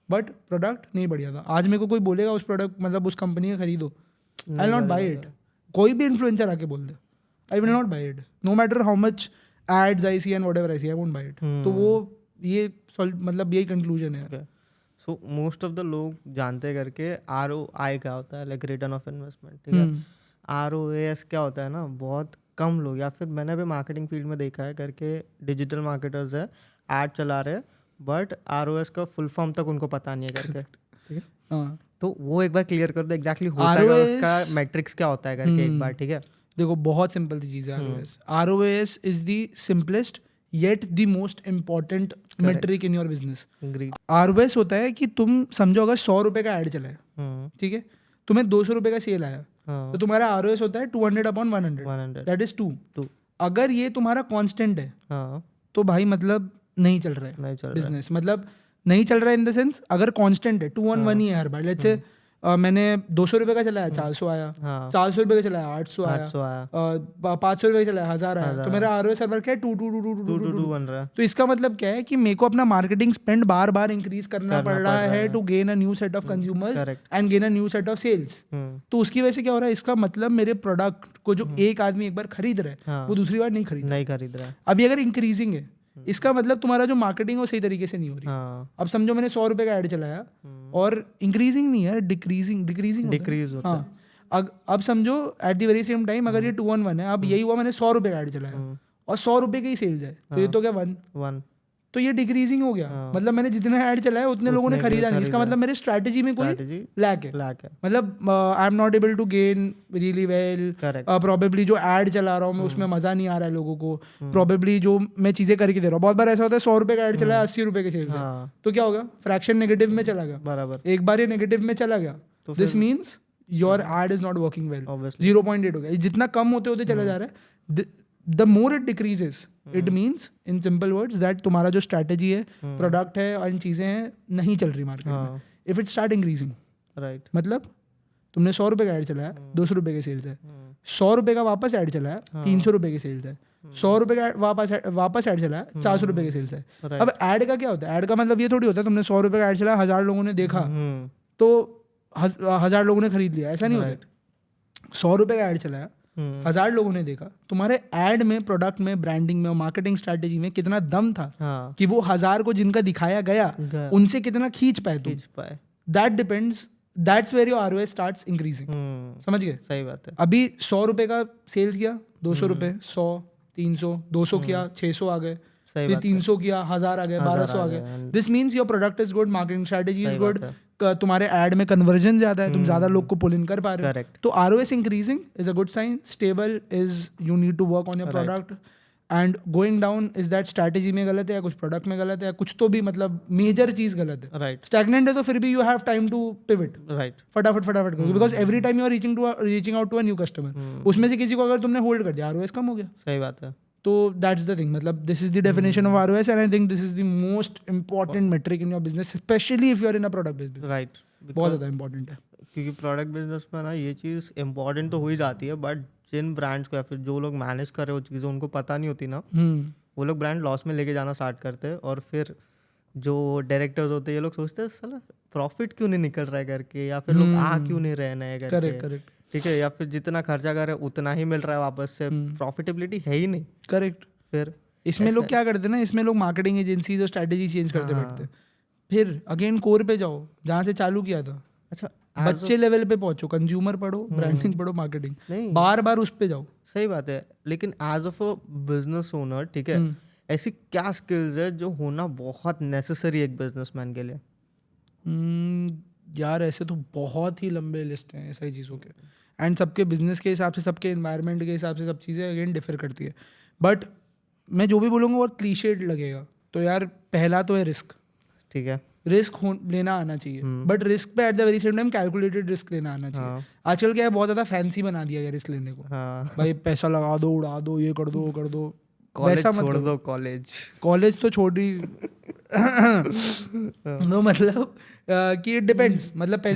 Speaker 1: बट प्रोडक्ट नहीं बढ़िया था। आज मेरे को कोई बोलेगा उस प्रोडक्ट मतलब उस कंपनी का खरीदो, I will not buy it. कोई भी इन्फ्लुएंसर आके बोल दे, I will not buy it, no matter how much ads I see and whatever I see, I won't buy it. तो वो ये मतलब यही कंक्लूजन है।
Speaker 2: सो मोस्ट ऑफ द लोग जानते करके ROI क्या होता है, लाइक रिटर्न ऑफ इन्वेस्टमेंट, ठीक है। ROAS क्या होता है ना, बहुत कम लोग, या फिर मैंने भी मार्केटिंग फील्ड में देखा है करके, डिजिटल मार्केटर्स है, ऐड चला रहे, बट ROS का फुल फॉर्म तक उनको पता नहीं है करके, ठीक है। तो वो एक बार क्लियर कर दो, एग्जैक्टली होता है उसका मैट्रिक्स क्या होता है करके एक बार, ठीक है।
Speaker 1: देखो बहुत सिंपल सी चीज़ है ROAS is the simplest yet the most important metric in your business. ROAS होता है कि तुम समझो अगर 100 रुपए का ऐड चला है, ठीक है, तुम्हें 200 रुपए का सेल आया, तो तुम्हारा ROAS होता है 200/100, दैट इज 2। अगर ये तुम्हारा कांस्टेंट है, तो भाई मतलब नहीं चल रहा है बिजनेस, मतलब नहीं चल रहा है इन द सेंस, अगर कांस्टेंट है 2 on 1 ही है हर बार, लेट्स से मैंने 200 रुपये का चलाया 400 आया,
Speaker 2: हाँ
Speaker 1: 400 रुपये का चलाया 800 आया,
Speaker 2: 800 आया,
Speaker 1: 500 रुपये का चलाया 1000 आया, तो मेरा ROI सर्वर क्या है 2
Speaker 2: बन रहा है।
Speaker 1: तो इसका मतलब क्या है कि मेरे को अपना मार्केटिंग स्पेंड बार बार इंक्रीज करना पड़ रहा है to gain a new set of consumers
Speaker 2: Correct.
Speaker 1: And gain a new set of sales. तो उसकी वजह से क्या हो रहा है, इसका मतलब मेरे प्रोडक्ट को जो एक आदमी एक बार खरीद रहा है
Speaker 2: हाँ।
Speaker 1: वो दूसरी बार नहीं खरीद।
Speaker 2: नहीं खरीद रहा है।
Speaker 1: अभी अगर इंक्रीजिंग है इसका मतलब तुम्हारा जो मार्केटिंग है वो सही तरीके से नहीं हो रही।
Speaker 2: हाँ
Speaker 1: अब समझो मैंने 100 रुपये का ऐड चलाया और इंक्रीजिंग नहीं है, डिक्रीजिंग
Speaker 2: डिक्रीज होता है।
Speaker 1: हाँ अब समझो eight the very same time अगर ये 2-on-1 है, अब यही हुआ मैंने 100 रुपये का ऐड चलाया और 100 रुपये की ही सेल्स है, तो ये तो क्या 1 तो ये डिक्रीजिंग हो गया। मतलब मैंने जितने ऐड चलाया उतने लोगों ने खरीदा नहीं, इसका मतलब मेरे स्ट्रैटेजी में कोई लैक है। मतलब I am not able to gain really well, probably जो ऐड चला रहा हूँ मैं उसमें मजा नहीं आ रहा है लोगों को, प्रोबेबली जो मैं चीजें करके दे रहा हूँ। बहुत बार ऐसा होता है 100 रुपये का ऐड चलाया 80 रुपये के सेल्स है, तो क्या होगा, फ्रैक्शन नेगेटिव में चला गया,
Speaker 2: बराबर।
Speaker 1: एक बार ये नेगेटिव में चला गया, this means your add is not working well, 0.8 हो गया। जितना कम होते होते चला जा रहा है, the more it decreases it means in simple words that तुम्हारा जो स्ट्रैटेजी है, प्रोडक्ट है और इन चीज़ें हैं नहीं चल रही मार्केट में। If it start increasing, right, मतलब तुमने 100 रुपये का ऐड चलाया 200 रुपये के सेल्स है, 100 रुपये का वापस ऐड चलाया 300 रुपये के सेल्स है, 100 रुपये का वापस ऐड चलाया 400 रुपये के सेल्स है। अब ऐड का क्या होता है, ऐड का मतलब ये थोड़ी होता है तुमने 100 रुपये का ऐड चलाया 1000 लोगों ने देखा तो 1000 लोगों ने खरीद लिया, ऐसा नहीं होता। 100 रुपये का ऐड चलाया 1000 लोगों ने देखा, तुम्हारे एड में, प्रोडक्ट में, ब्रांडिंग में, मार्केटिंग स्ट्रैटेजी में कितना दम था कि वो 1000 को जिनका दिखाया गया उनसे कितना खींच पाए तुम। That depends, that's where your ROI starts increasing. समझ गए?
Speaker 2: सही बात है।
Speaker 1: अभी 100 रुपये का सेल्स किया, 200 रुपये, 100, 300, 200 किया, 600 आ गए, फिर 300 किया, 1000 आ गए, 1200 आ गए। This means your product is good, marketing strategy is good, तुम्हारे ऐड में कन्वर्जन ज्यादा है, तुम ज्यादा लोग को पुल इन कर पा रहे हो, तो ROS increasing is a good sign. Stable is you need to work on your product, and going down is that strategy में गलत है या कुछ प्रोडक्ट में गलत है या कुछ तो भी, मतलब मेजर चीज गलत है।
Speaker 2: राइट,
Speaker 1: स्टैग्नेंट है तो फिर भी you have time to pivot, right, फटाफट करो, because every time you are reaching out to a new customer, उसमें से किसी को अगर तुमने होल्ड कर दिया ROS कम हो गया।
Speaker 2: सही बात है।
Speaker 1: तो दैट्स द थिंग, मतलब this is the definition of ROS and I think this is the most important metric in your business, especially if you are in a product business.
Speaker 2: Right,
Speaker 1: बहुत ज़्यादा important है,
Speaker 2: क्योंकि product business में ना ये चीज़ important तो हो ही जाती है, बट जिन ब्रांड्स को या फिर जो लोग मैनेज कर रहे हो चीज़ें उनको पता नहीं होती ना, वो लोग ब्रांड लॉस में लेके जाना स्टार्ट करते हैं, और फिर जो डायरेक्टर्स होते हैं ये लोग सोचते हैं साला प्रॉफिट क्यों नहीं निकल रहा है करके, या फिर लोग आ क्यों नहीं रहे नए करके। करेक्ट, ठीक है, या फिर जितना खर्चा कर रहे हैं उतना ही मिल रहा है वापस से, प्रॉफिटेबिलिटी है ही नहीं। करेक्ट। फिर इसमें लोग क्या करते हैं ना, इसमें लोग मार्केटिंग एजेंसीज और स्ट्रैटेजी चेंज करते बैठते हैं। फिर अगेन कोर पे जाओ जहाँ से चालू किया था। अच्छा, बच्चे लेवल पे पहुंचो, कंज्यूमर पढ़ो, ब्रांडिंग पढ़ो, मार्केटिंग, नहीं बार बार उस पे जाओ। सही बात है, लेकिन as of a business owner, ठीक है, ऐसी क्या स्किल्स है जो होना बहुत नेसेसरी एक बिजनेसमैन के लिए? यार ऐसे तो बहुत ही लंबे लिस्ट हैं ऐसी चीज़ों के, एंड सबके बिजनेस के हिसाब से, सबके एनवायरनमेंट के हिसाब से सब चीज़ें अगेन डिफर करती है। बट मैं जो भी बोलूँगा बहुत क्लीशेड लगेगा, तो यार पहला तो है रिस्क। ठीक है, रिस्क लेना आना चाहिए, बट रिस्क पे eight the very same time calculated risk लेना आना चाहिए। आजकल क्या है, बहुत ज़्यादा फैंसी बना दिया गया रिस्क लेने को। भाई पैसा लगा दो, उड़ा दो, ये कर दो, वो कर दो, वैसा मत छोड़ दो। कॉलेज तो छोड़ ही नो, मतलब कि इट डिपेंड्स, मतलब पहले